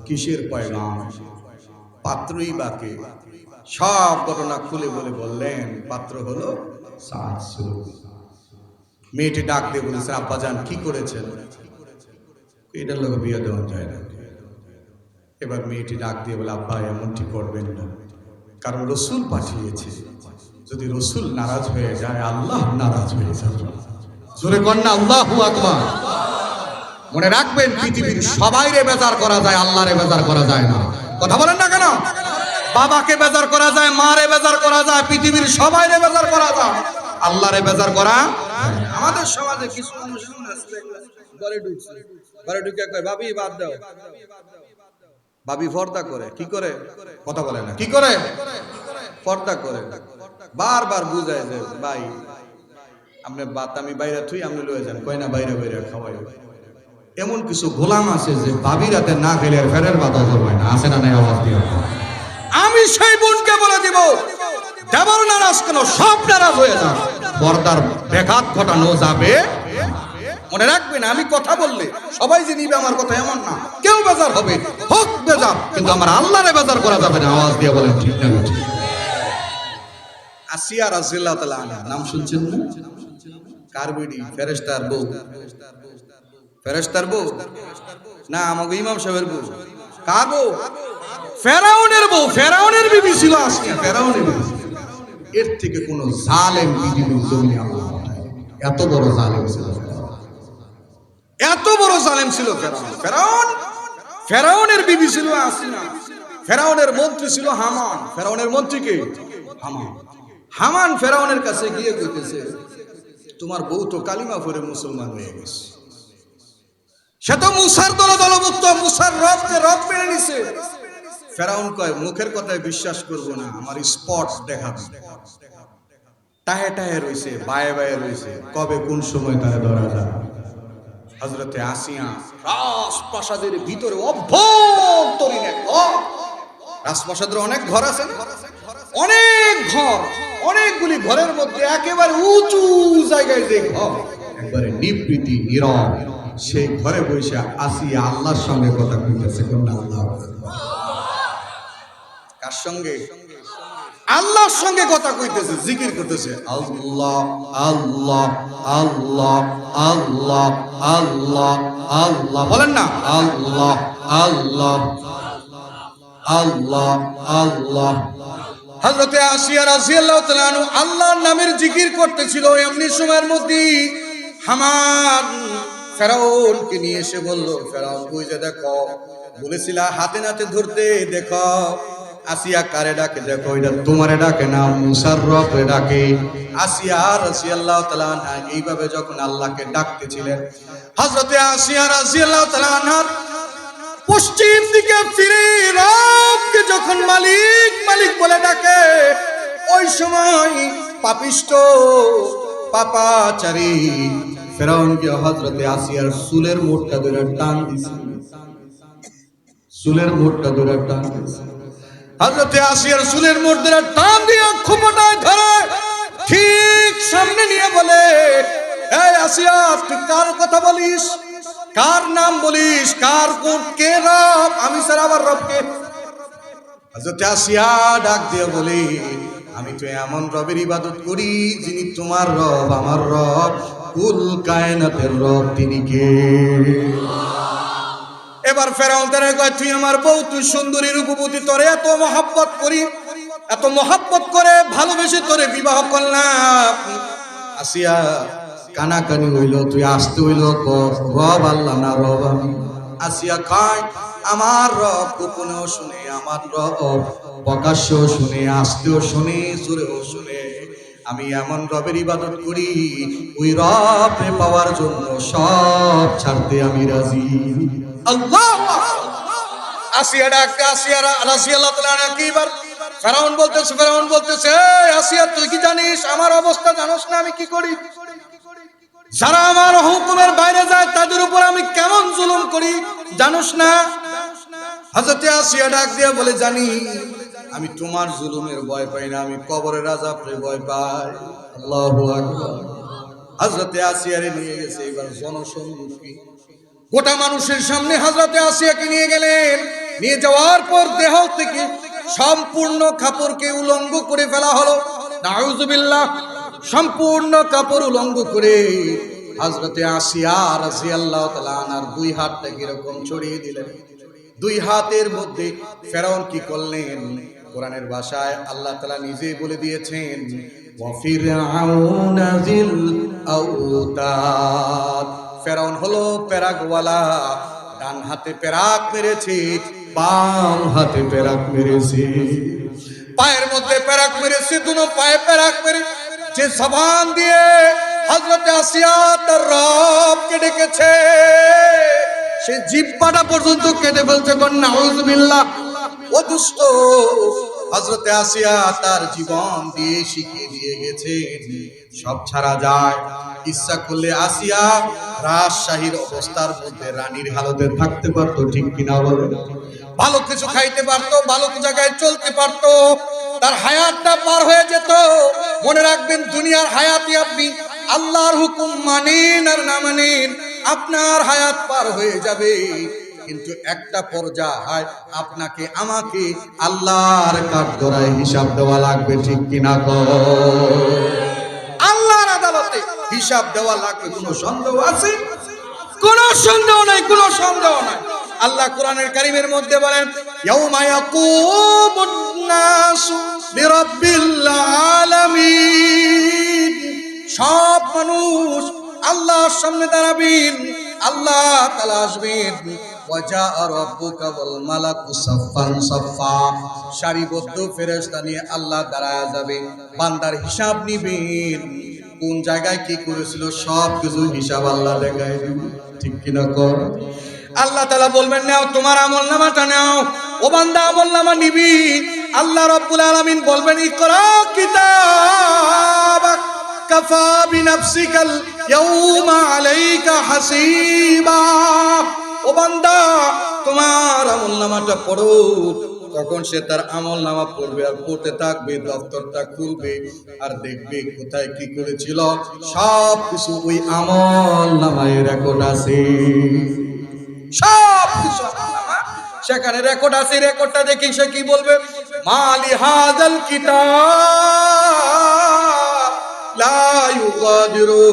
কিসের পয়গাম, পাত্রই বাকি। সব ঘটনা খুলে বলে বললেন, পাত্র হলো সাদ সুলমি। মেয়েটি ডাক দিয়ে বলেছে, আব্বা জান কি করেছেন? এটার লোক বিয়ে দেওয়া যায় না। এবার মেয়েটি ডাক দিয়ে বলে, আব্বা এমনটি করবেন না, কারণ রাসূল পাঠিয়েছে, যদি রাসূল নারাজ হয়ে যায় আল্লাহ নারাজ হয়ে যাবে। জোরে কন্যা আল্লাহু আকবার। মনে রাখবেন, পৃথিবীর সবাইরে বেজার করা যায়, আল্লাহরে বেজার করা যায় না। কথা বলেন না কেন? বাবাকে বেজার করা যায়, মারে বেজার করা যায়, পৃথিবীর সবাইরে বেজার করা যায়, আল্লাহরে বেজার করা। আমাদের সমাজে কিছু মানুষ ঘরে ঢুকছে, ঘরে ঢুকে কয় ভাবি বাদ দাও। ভাবি পর্দা করে, কি করে? কথা বলে না, কি করে? পর্দা করে। বারবার বুঝায় যে ভাই আপনি বাত আমি বাইরে থুই, আপনি লয়ে যান। কয় না, বাইরে বাইরে খাওয়াই। এমন কিছু গোলাম আছে যে বাবি রাতে না খেলে আর ফেরের বাতা হয় না, আছে না? নাই? আওয়াজ দিয়ে আমি সেই বোনকে বলে দিব, দেবর নারাজ কেন, সব নারাজ হয়ে যান, পর্দার ব্যাঘাত ঘটানো যাবে। মনে রাখবেন, আমি কথা বললে সবাই যে নিবে আমার কথা এমন না, কেউ বেজার হবে, হোক বেজার, কিন্তু আমার আল্লাহরে বেজার করা যাবে না। আওয়াজ দিয়ে বলেন ঠিক না? আসিয়া রাদিয়াল্লাহু তাআলা আনহা নাম শুনছেন না? কার বিডি? ফেরেশতার বউ। ফেরেশতার বউ না, আমাকে ইমাম সাহেবের বউ। কার বউ? ফেরাউনের বউ। ফেরাউনের বিবি ছিল আসিয়া, ফেরাউনের বিবি। এর থেকে কোন জালেম পৃথিবীর জমিনে আল্লাহ পাঠায়নি। এত বড় জালেম ছিল ফেরাউন। এত বড় জালেম ছিল ফেরাউন। ফেরাউন, ফেরাউনের বিবি ছিল আসিয়া। ফেরাউনের মন্ত্রী ছিল হামান। ফেরাউনের মন্ত্রী কে? হামান। হামান ফেরাউনের কাছে গিয়ে কইতেছে, তোমার বউ তো কালিমা পড়ে মুসলমান হয়ে গেছে, সে তো মুসার দলভুক্ত, মুসার রব মেনে নিছে। ফেরাউন কয়, মুখের কথায় বিশ্বাস করবো না, আমার স্পট দেখাবে। টাহে টাহে রইছে, বায়ে বায়ে রইছে, কবে কোন সময় তারা ধরা যায়? হযরতে আসিয়া রাজপ্রাসাদের ভিতরে অভ্যন্তরীণ এক ঘর। রাজপ্রাসাদের অনেক ঘর আছে না? অনেক ঘর, অনেকগুলি ঘরের মধ্যে একেবারে উঁচু জায়গায় যে ঘর, একবারে নিবৃতি নীরব, সেই ঘরে বসে আসিয়া আল্লাহর সঙ্গে কথা কইতেছে। কোন আল্লাহ? কার সঙ্গে? আল্লাহর সঙ্গে কথা কইতেছে, জিকির করতেছে, আল্লাহ আল্লাহ আল্লাহ আল্লাহ আল্লাহ আল্লাহ। বলেন না, আল্লাহ আল্লাহ আল্লাহ আল্লাহ। হযরতে আসিয়া রাদিয়াল্লাহু তাআলা আনহু আল্লাহর নামের জিকির করতেছিল। এমনি সময়ের মধ্যে হামান ফেরাউনকে নিয়ে এসে বলল, ফেরাউন কই যে দেখো, বলেছিলা হাতে নাতে ধরতে, দেখো আসিয়া কারে ডাকে, দেখো এটা তোমারে ডাকে না, মুসার রবে ডাকে। আসিয়া রাদিয়াল্লাহু তাআলা আনহা এইভাবে যখন আল্লাহকে ডাকতেছিলেন, হযরতে আসিয়া রাদিয়াল্লাহু তাআলা আনহা পশ্চিম দিকে ফিরে রবকে যখন মালিক মালিক বলে ডাকে, ওই সময় পাপিষ্ট পাপাচারী ফেরাউনকে হযরতে আসিয়ার চুলের মোটটা ধরে টান দিছে। চুলের মোটটা ধরে টান দিছে। হযরতে আসিয়ার চুলের মোট ধরে টান দিয়ে খোপটায় ধরে ঠিক সামনে নিয়ে বলে, এই আসিয়া, তুই কার কথা বলিস, কার নাম বলিস, কার কোন কে রব? আমি স্যার আবার রবকে? হযরত আসিয়া ডাক দিয়ে বলি, আমি তো এমন রবের ইবাদত করি যিনি তোমার রব, আমার রব, কুল কায়নাতের রব, তিনি কে? এবার ফেরাউন তারে কয়, তুই আমার বউ, তুই সুন্দরী রূপবতী, তোরে এত মহব্বত করি, এত মহব্বত করে ভালোবেসে তোরে বিবাহ করলাম। আসিয়া কানাকানি হইল, তুই আসতে হইল, রব আল্লাহ না রব আমি? আসিয়া খায়, আমার রব গোপনেও শুনে, আমার রব প্রকাশ্যেও শুনে, আসতেও শুনে, জোরেও শুনে। আমি এমন রবের ইবাদত করি, ওই রবকে পাওয়ার জন্য সব ছাড়তে আমি রাজি। আল্লাহ! আসিয়া ডাকতে, আসিয়া রাদিয়াল্লাহু তাআলা আনহা কি বার ফেরাউন বলতেছে, আসিয়া তুই কি জানিস আমার অবস্থা? জানোস না আমি কি করি? যারা আমার হুকুমের বাইরে যায় তাদের উপর আমি কেমন জুলুম করি, জানোস না? হযরতে আসিয়া ডাক দিয়ে বলে, জানি। আমি তোমার জুলুমের ভয় পাই না, আমি কবরের আযাবের ভয় পাই। আল্লাহু আকবার। হযরতে আসিয়ারে নিয়ে গেছে এবার জনসম্মুখে, গোটা মানুষের সামনে হযরতে আসিয়াকে নিয়ে গেলেন। নিয়ে যাওয়ার পর দেহ থেকে সম্পূর্ণ কাপড়কে উলঙ্গ করে ফেলা হলো। নাউযুবিল্লাহ। সম্পূর্ণ কাপড় উলঙ্গ করে হযরতে আসিয়া রাদিয়াল্লাহু তাআলা আনহার দুই হাতটাকে এরকম ছড়িয়ে দিলেন। দুই হাতের মধ্যে ফেরাউন কি করলেন? কোরআনের ভাষায় আল্লাহ তাআলা নিজেই বলে দিয়েছেন, ওয়া ফিরআউনা যিল আওতাদ। ফেরাউন হলো পেরাকওয়ালা, ডান হাতে পেরাক মেরেছে, বাম হাতে পেরাক মেরেছে, পায়ের মধ্যে পেরাক মেরেছে, দুনো পায়ে পেরাক মেরে যে জবান দিয়ে হযরত আসিয়া তার রবকে ডেকেছে, সে জিহ্বাটা পর্যন্ত কেটে ফেলছে। নাউযুবিল্লাহ। ও দুষ্ট, হযরত আসিয়া তার জীবন দিয়ে শিখিয়ে দিয়ে গেছে সব ছাড়া যায়। ইচ্ছা করলে আসিয়া রাজশাহীর অবস্থার মধ্যে রানীর হালতে থাকতে পারতো, ঠিক কিনা বলেন? ভালো কিছু খাইতে পারতো, ভালো জায়গায় চলতে পারতো, তার হায়াতটা পার হয়ে যেত। মনে রাখবেন, দুনিয়ার হায়াতে আপনি আল্লাহর হুকুম মানেন আর না মানেন, আপনার হায়াত পার হয়ে যাবে। কিন্তু একটা পর্যায়ে আপনাকে আমাকে আল্লাহর কাঠগড়ায় হিসাব দেওয়া লাগবে, ঠিক কিনা গো? আল্লাহর আদালতে হিসাব দেওয়া লাগবে। কোনো সন্দেহ আছে? কোনো সন্দেহ নাই, কোনো সন্দেহ নাই। আল্লাহ কোরআনের কারীমের মধ্যে বলেন, ইয়াউমা ইয়াকুমুন নাসু লিরাব্বিল আলামিন। সব মানুষ আল্লাহর সামনে দাঁড়াবেন, আল্লাহ তাআলা আসবেন। ওয়াজা রাব্বুকা ওয়াল মালাকু সাফফান সাফফা। সারিবদ্ধ ফেরেশতা নিয়ে আল্লাহ দাঁড়ায়া যাবে, বান্দার হিসাব নিবেন। কোন জায়গায় কি করেছিল সব কিছু হিসাব আল্লাহ দেখায় দিবেন, ঠিক কিনা কর? আল্লাহ তাআলা বলবেন, নাও তোমার আমলনামাটা নাও। ও বান্দা আমলনামা নিবি, আল্লাহ রাব্বুল আলামিন বলবেন, ইকরা কিতাবাক কাফা বিনাফসিকাল ইয়াউমা আলাইকা হাসিবা। ও বান্দা তোমার আমলনামাটা পড়ো। তখন সে তার আমলনামা পড়বে আর পড়তে থাকবে, দপ্তরটা খুলবে আর দেখবে কোথায় কি করেছিল, সব কিছু ওই আমলনামায় রেকর্ড আছে। সব কিছু সেখানে রেকর্ড আছে। রেকর্ডটা দেখি সে কি বলবে, মালি হাযাল কিতাব লা ইউগাদিরু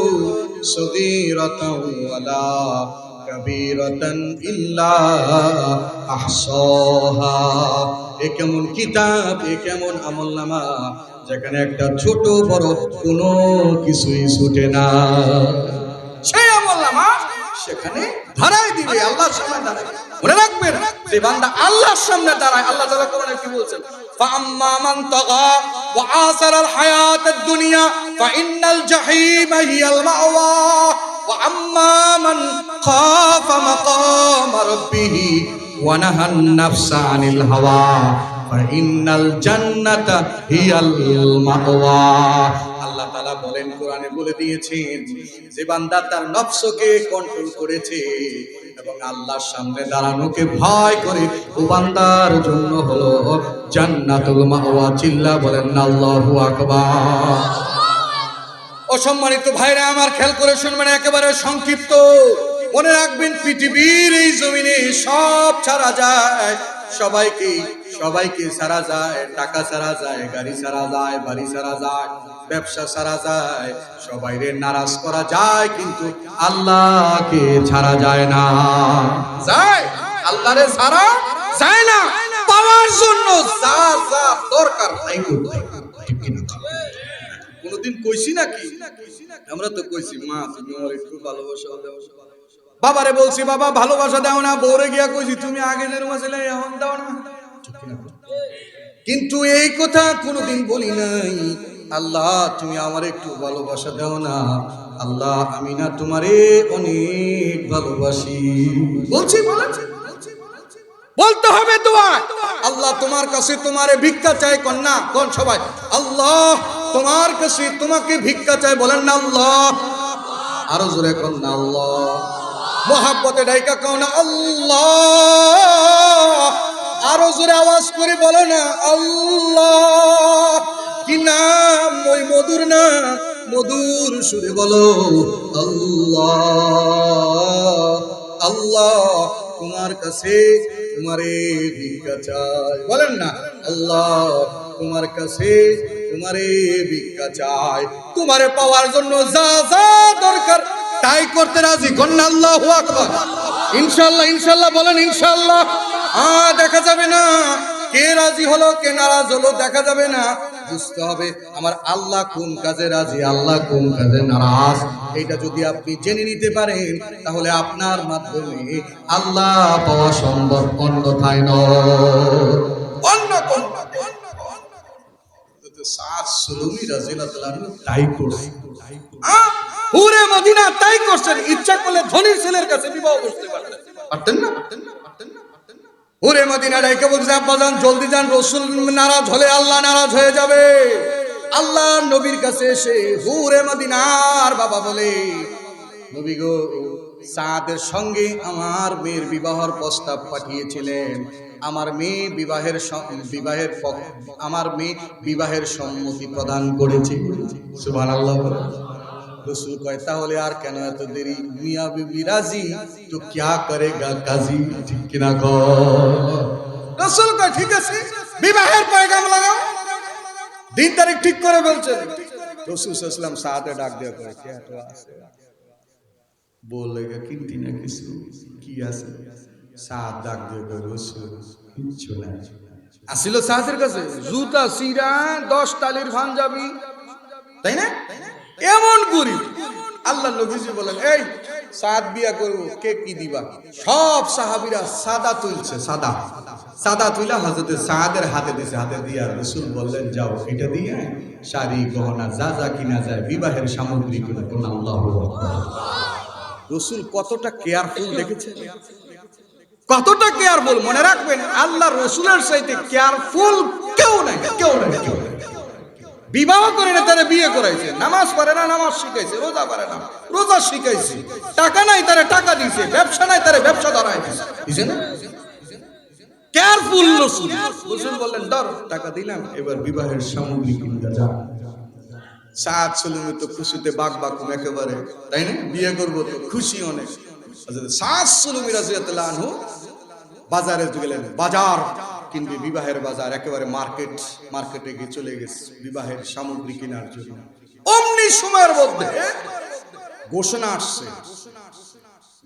সগীরাতাও ওয়ালা কাবীরাতান ইল্লা আহসাহা। এ কেমন কিতাব, এ কেমন আমলনামা, যেখানে একটা ছোট বড় কোনো কিছুই ছুটে না। সেই আমলনামা সেখানে ধরাই দিবে, আল্লাহর সামনে দাঁড়ায়। মনে রাখবেন, যে বান্দা আল্লাহর সামনে দাঁড়ায়, আল্লাহ তাআলা কোরআনে কি বলছেন, ফাআম্মা মান তাগা ওয়া আসারাল হায়াতাদ দুনিয়া ফাইন্নাল জাহিমা হিয়াল মাওয়া ওয়া আম্মা মান খাফা মাকামা রাব্বিহি ওয়া নাহান নাফসা আনিল হাওয়া ফাইন্নাল জান্নাতা হিয়াল মাওয়া। আল্লাহ তাআলা বলেন, কোরআনে বলে দিয়েছেন, যে বান্দা তার নফসকে কন্ট্রোল করেছে এবং আল্লাহর সামনে দাঁড়ানোকে ভয় করে, ও বান্দার জন্য হলো জান্নাতুল মাওয়া। চিল্লা বলেন না আল্লাহু আকবার। অসম্মানিত ভাইরা আমার, খেয়াল করে শুনবেন, একেবারে সংক্ষিপ্ত। মনে রাখবেন, পৃথিবীর এই জমিনে সব ছাড়া যায়, সবাইকে ছাড়া যায়, টাকা ছাড়া যায়, গাড়ি ছাড়া যায়, বাড়ি ছাড়া যায়, ব্যবসা ছাড়া যায়, সবাইরে নারাজ করা যায়, কিন্তু আল্লাহকে ছাড়া যায় না। যায়, আল্লাহরে ছাড়া যায় না। পাওয়ার জন্য যা যা দরকার তাই করতে, ঠিক কিনা? কোনদিন কইছি নাকি? আমরা তো কইছি, মা তুমি আমার একটু ভালোবাসা দাও। বাবারে বলছি, বাবা ভালোবাসা দাও না। বউরে গিয়া কইছি, তুমি আগে যে রুমা ছিলে এখন দাও না। কিন্তু এই কথা কোনদিন বলি নাই, আল্লাহ তুমি আমার একটু ভালোবাসা দাও না। আল্লাহ আমি না তোমারে অনেক ভালোবাসি। বলছি, বলতে হবে দোয়া। আল্লাহ তোমার কাছে তোমারে ভিক্ষা চাই, কন্যা কোন সবাই, আল্লাহ তোমার কাছে তোমাকে ভিক্ষা চাই, বলেন না আল্লাহ। আরো জোরে কন্যা আল্লাহ। মোহাব্বতে ডাইকা কও না আল্লাহ। আরো জোরে আওয়াজ করে বলো না আল্লাহ। কি নাম ওই মধুর নাম, মধুর সুরে বলো আল্লাহ। আল্লাহ তোমার কাছে তোমারে ভিক্ষা চাই, বলেন না আল্লাহ তোমার কাছে তোমারে ভিক্ষা চাই। তোমারে পাওয়ার জন্য যা যা দরকার তাই করতে রাজি, কন্যা আল্লাহু আকবার। ইনশাআল্লাহ, ইনশাআল্লাহ বলেন ইনশাআল্লাহ। দেখা যাবে না কে রাজি হলো কে নারাজ হলো, দেখা যাবে না। বুঝতে হবে আমার আল্লাহ কোন কাজে রাজি, আল্লাহ কোন কাজে নারাজ। এটা যদি আপনি জেনে নিতে পারেন তাহলে আপনার মাধ্যমে আল্লাহ পাওয়া সম্ভব, অন্যথায় নয়। অন্য কোন সাদ সুলুমি রাদিয়াল্লাহু আনহু তাই করছে। পুরে মদিনা তাই করছেন। ইচ্ছা করলে ধনীর ছেলের কাছে বিবাহ করতে পারতেন না? পুরে মদিনা ডাইকে বলছে, আব্বাজান জলদি যান, রাসূল নারাজ হলে আল্লাহ নারাজ হয়ে যাবে। আল্লাহ নবীর কাছে এসে পুরে মদিনার বাবা বলে, নবী গো, সাদের সঙ্গে আমার মেয়ের বিবাহের প্রস্তাব পাঠিয়েছিলেন। আমার মেয়ে বিবাহের সম্মতি প্রদান করেছে। সুবহানাল্লাহ। রসুল কয়, তাহলে আর কেন এত দেরি? মিয়া বিবি রাজি তো क्या करेगा কাজী, ঠিক কিনা কর? রসুল কয়, ঠিক আছে, বিবাহের পয়গাম লাগাও, দিন তারিখ ঠিক করে বলছেন। রসুল সাল্লাল্লাহু আলাইহি ওয়াসাল্লাম সাদে ডাক দিয়ে কয়, কে তো আছে? বলেগা কিনতি না কিছু, কি আছে? সাদ ডাক দিয়ে কয়, রসুল কিচ্ছু নাই। আসিল সাদের কাছে জুতা সিরা 10 টালির পাঞ্জাবি, তাই না? এমন গরিব। আল্লাহ নবীজি বলেন, এই সাদ বিয়া করব, কে কি দিবা? সব সাহাবীরা সাদা তুলছে, সাদা তুইলা হযরত সাদের হাতে দিয়েছে। হাতে দিয়া রাসূল বললেন, যাও এটা দিয়ে শাড়ি গহনা যা যা কিনা যায় বিবাহের সামগ্রী কিনে। কোন আল্লাহু আকবার। রাসূল কতটা কেয়ারফুল দেখেছেন, কতটা কেয়ারফুল। মনে রাখবেন, আল্লাহ রাসূলের চাইতে কেয়ারফুল কেউ নাই। বিবাহ করে না তারা বিয়ে করাইছে, নামাজ পড়ে না নামাজ শিখাইছে, রোজা পারে না রোজা শিখাইছে, টাকা নাই তারা টাকা দিয়েছে, ব্যবসা নাই তারা ব্যবসা ধরাইছে না। কেয়ারফুল রাসূল। রাসূল বললেন, ধর টাকা দিলাম, এবার বিবাহের সামগ্রী কিনতে যা। সাদ সুলুমি তো খুশিতে বাকবাকুম একেবারে, তাই না? বিয়ে করবো তো খুশি অনেক। সাদ সুলুমি রাদিয়াল্লাহু আনহু বাজারে গেলেন, বাজার কিনবে, বিবাহের বাজার, একেবারে মার্কেটে গিয়ে চলে গেছে বিবাহের সামগ্রী কেনার জন্য। অমনি সময়ের মধ্যে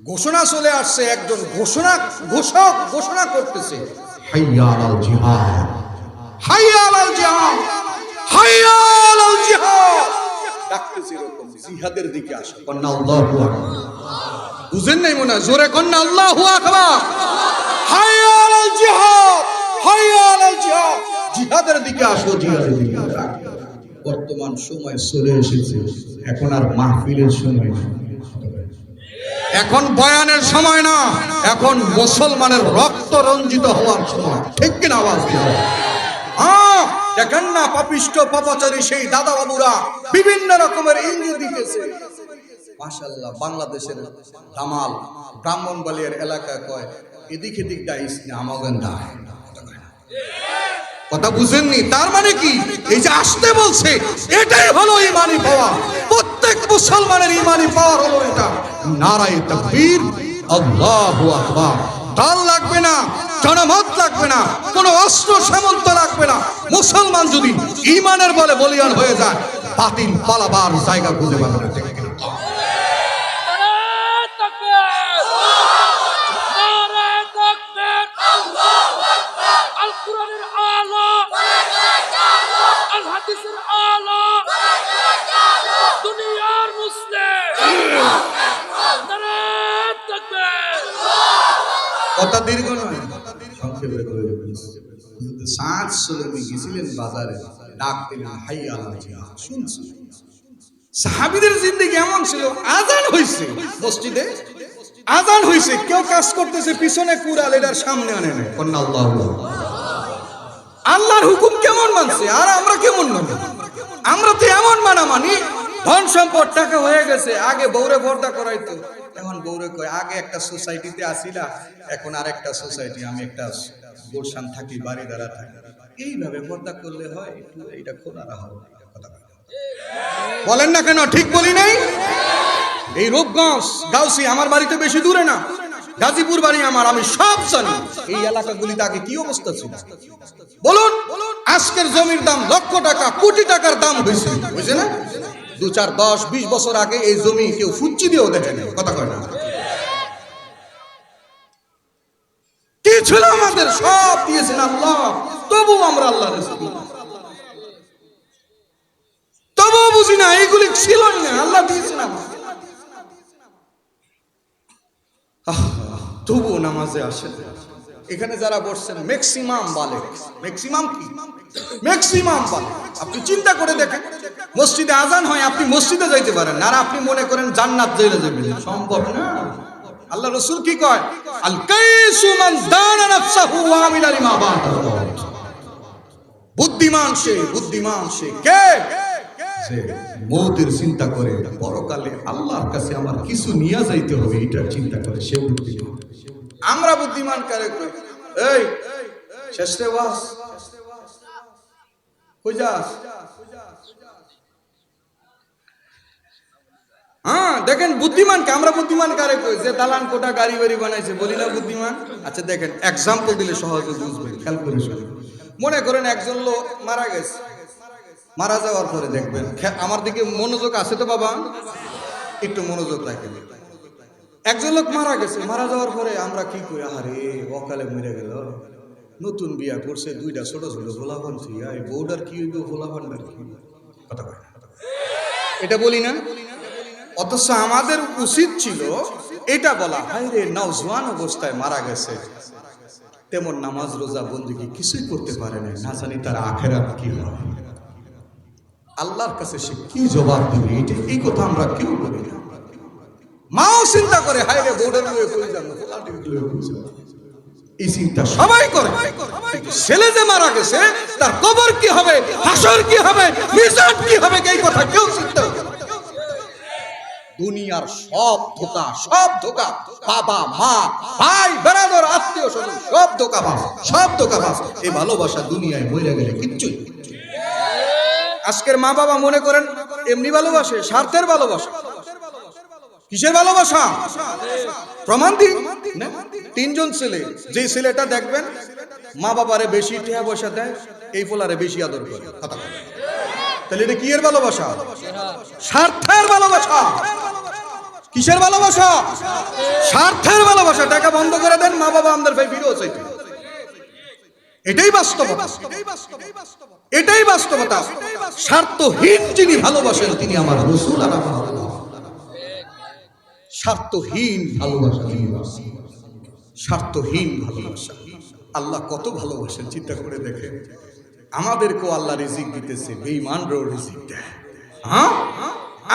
ঘোষণা চলে আসছে। একজন ঘোষক ঘোষণা করতেছে, হাইয়া আলাল জিহাদ, হাইয়া আলাল জিহাদ, হাইয়া আলাল জিহাদ। ডাকতেছে এরকম, জিহাদের দিকে আসো। কন্না আল্লাহু আকবার। বুঝেন নাই মনে হয়? জোরে কন্না আল্লাহু আকবার। হাইয়া আলাল জিহাদ, হাইয়া আলাল জিহাদ। জিহাদের দিকে আসো, জিহাদের দিকে। বর্তমান সময় চলে এসেছে, এখন আর মাহফিলের সময় না, এখন বয়ানের সময় না, এখন মুসলমানের রক্ত রঞ্জিত হওয়ার সময়। ঠিক কিনা আওয়াজ দিও? হ্যাঁ, দেখেন না, পাপিষ্ট পাপাচারী সেই দাদা বাবুরা বিভিন্ন রকমের ইঙ্গিত দিতেছে। মাশাআল্লাহ, বাংলাদেশের দামাল ব্রাহ্মণবাড়িয়ার এলাকায় কয়, এদিক এদিক ডাইস না আমাগেন দায়। কথা বুঝেননি? তার মানে কি? এই যে আসতে বলছে, এটাই হলো ঈমানি পাওয়া। প্রত্যেক মুসলমানের ঈমানি পাওয়া হলো এটা। নারায়ে তাকবীর, আল্লাহু আকবার। ঢাল লাগবে না, জনমত লাগবে না, কোনো অস্ত্র সামন্ত লাগবে না। মুসলমান যদি ঈমানের বলে বলিয়ান হয়ে যায়, বাতিল পালাবার জায়গা খুঁজে পাবে না। কথা দীর্ঘ নয়, সংক্ষেপে করে বলছি। সাদ সুলুমি গেছিলেন বাজারে, ডাক দিলেন, হাইয়া আলাল জিহাদ। শুনছি সাহাবীদের জিন্দেগি এমন ছিল, আজান হইছে মসজিদে, আজান হইছে, কেউ কাজ করতেছে, পিছনে কুড়াল, এটার সামনে আনে না। কন্না আল্লাহু আকবার। আল্লাহর হুকুম কেমন মানছে, আর আমরা কেমন মানি? আমরা তো এমন মানি, ধন সম্পদ টাকা হয়ে গেছে, আগে বউরে পর্দা করাইতো, এখন বউরে কয়, আগে একটা সোসাইটিতে আসিলা, এখন আর একটা সোসাইটি, আমি একটা গোরসান থাকি, বাড়ি দ্বারা থাকি। এইভাবে পর্দা করলে হয়, একটু এইটা খোলা রাখা হবে। বলেন না কেন? ঠিক বলি নাই? এই রূপগঞ্জ গাউসি আমার বাড়িতে বেশি দূরে না, গাজীপুর বাড়ি আমার, আমি সব জানি। এই এলাকাগুলিতে আগে কি অবস্থা ছিল বলুন? আজকের জমির দাম লক্ষ টাকা, কোটি টাকার দাম হয়েছে, বুঝছে না? 2, 4, 10, 20 বছর আগে এই জমি কেউ ফুচ্চি দিয়েও দেখে না। কথা কয় না? কি ছিল আমাদের? সব দিয়েছেন আল্লাহ, তবু আমরা আল্লাহর রাসূল, তবু বুঝি না এইগুলি ছিলই না, আল্লাহ দিয়েছেন আমাদের। তবুও নামাজে আসে। এখানে যারা বসছেন ম্যাক্সিমাম বালেক, ম্যাক্সিমাম কি ম্যাক্সিমাম বালেক। আপনি চিন্তা করে দেখেন, মসজিদে আজান হয়, আপনি মসজিদে যাইতে পারেন না, আর আপনি মনে করেন জান্নাত যাইলে যাবেন, সম্ভব না। আল্লাহ রাসূল কি কয়? আল কাইসু মান দানা নাফসাহু ওয়া আমিলা লিমা বা'দাল মাউত। বুদ্ধিমান সে কে? যে মৌতের চিন্তা করে, পরকালে আল্লাহর কাছে আমার কিছু নিয়ে যাইতে হবে, এটা চিন্তা করে, সে বুদ্ধিমান। আমরা বুদ্ধিমান কারে কই? এই শেষে ওয়াজ কই যাস? হ্যাঁ দেখেন বুদ্ধিমানকে আমরা বুদ্ধিমান কারে কই? যে দালান কোটা গাড়ি বাড়ি বানাইছে, বলি না বুদ্ধিমান? আচ্ছা দেখেন এক্সাম্পল দিলে সহজে বুঝবেন, খেয়াল করে শুনুন। মনে করেন একজন লোক মারা গেছে, মারা যাওয়ার পরে দেখবেন, আমার দিকে মনোযোগ আছে তো বাবা? একটু মনোযোগ রাখেন। একজন লোক মারা গেছে, মারা যাওয়ার পরে আমরা কি করি? আরে অকালে মরে গেল, নতুন বিয়া করছে, দুইটা ছোট ছোট ভোলাভান থিয়া, এই বউডার কি হইব, ভোলাভান্ডার কি কথা কয় না, এটা বলি না? অথচ আমাদের উচিত ছিল এটা বলা, হায় রে নওজোয়ান অবস্থায় মারা গেছে, তেমন নামাজ রোজা বন্দেগী কিছুই করতে পারে না, না জানি তার আখিরাত কি হয়, আল্লাহর কাছে সে কি জবাব দিবে, এই কথা আমরা কেউ বলি না। মাও চিন্তা করে, হায় রে বউডার লয়ে কই যাব, এই চিন্তা সবাই করে। ছেলে যে মারা গেছে তার কবর কি হবে, হাসর কি হবে, মিজান কি হবে, এই কথা কেউ চিন্তা করে না। দুনিয়ার সব ধোঁকা, বাবা মা ভাই বেরাদর আত্মীয় স্বজন সব ধোঁকাবাজ। এই ভালোবাসা দুনিয়ায় মরে গেলে কিচ্ছুই। আজকের মা বাবা মনে করেন এমনি ভালোবাসে, স্বার্থের ভালোবাসা। কিসের ভালোবাসা? প্রমাণ দিন। তিনজন ছেলে, যে ছেলেটা দেখবেন মা বাবারে বেশি টাকা পয়সা দেয়, এই পোলারে বেশি আদর করে, কথা বলে, তাহলে এটা কি এর ভালোবাসা? স্বার্থের ভালোবাসা। কিসের ভালোবাসা? স্বার্থের ভালোবাসা। টাকা বন্ধ করে দেন, মা বাবা আমাদের ভাই ফিরে চাইতে, এটাই বাস্তবতা, এটাই বাস্তবতা। স্বার্থহীন যিনি ভালোবাসেন তিনি আমার রাসূল আর আমার আল্লাহ। স্বার্থহীন ভালোবাসা, স্বার্থহীন ভালোবাসা। আল্লাহ কত ভালোবাসেন চিন্তা করে দেখেন। আমাদেরকেও আল্লাহ রিজিক দিতেছে, বেঈমানরাও রিজিক দেয়। হ্যাঁ,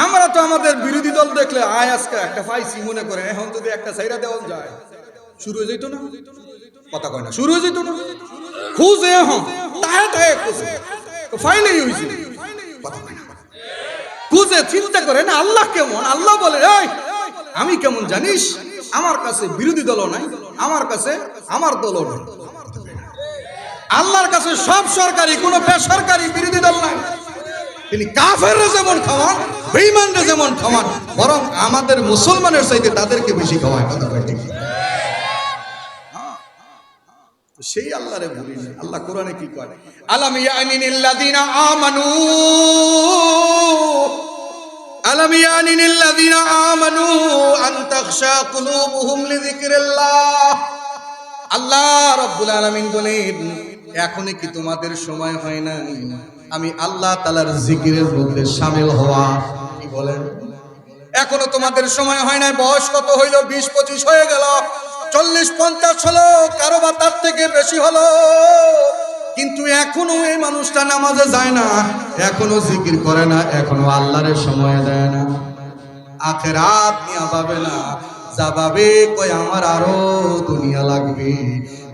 আমরা তো আমাদের বিরোধী দল দেখলে আয় আজকে একটা পাইছি মনে করে, এখন যদি একটা সাইরা দেওয়া যায় শুরু হয়ে যেত না, কথা কয় না, শুরু হয়ে যেত না, খুঁজে এখন তাহে খুঁজে ফাইনালি হয়েছে, কথা কয় না, খুঁজে চিন্তা করে না আল্লাহ কেমন। আল্লাহ বলে, এই আমি কেমন জানিস? আমার কাছে বিরোধী দলও নাই, আমার কাছে আমার দলও নাই। আল্লাহর কাছে সব সরকারি, কোনো বেসরকারি বিরোধী দল নাই। তিনি কাফেররা যেমন খাওয়ান, বেঈমানরা যেমন খাওয়ান, বরং আমাদের মুসলমানের চাইতে তাদেরকে বেশি খাওয়ায়, কথা কয় ঠিক। সেই আল্লাহরে ভুলি না। আল্লাহ কোরআনে কি কয়? আলাম ইয়ানিনিল লাযিনা আমানু, আলাম ইয়ানিনিল লাযিনা আমানু আন তাখশা কুলুবুহুম লিযিকরিল্লাহ। আল্লাহ রাব্বুল আলামিন বলেন, এখনই কি তোমাদের সময় হয় না আমি আল্লাহ তাআলার জিকিরের মধ্যে শামিল হওয়া? কি বলেন? এখনো তোমাদের সময় হয় না। বয়স কত হইল? 20-25 হয়ে গেল, 40-50 হলো, কারো বা তার থেকে বেশি হলো, কিন্তু এখনো এই মানুষটা নামাজে যায় না, এখনো জিকির করে না, এখনো আল্লাহর সময় দেয় না। আখিরাত নিয়ে ভাবে না, যা ভাবে কই আমার আরো দুনিয়া লাগবে।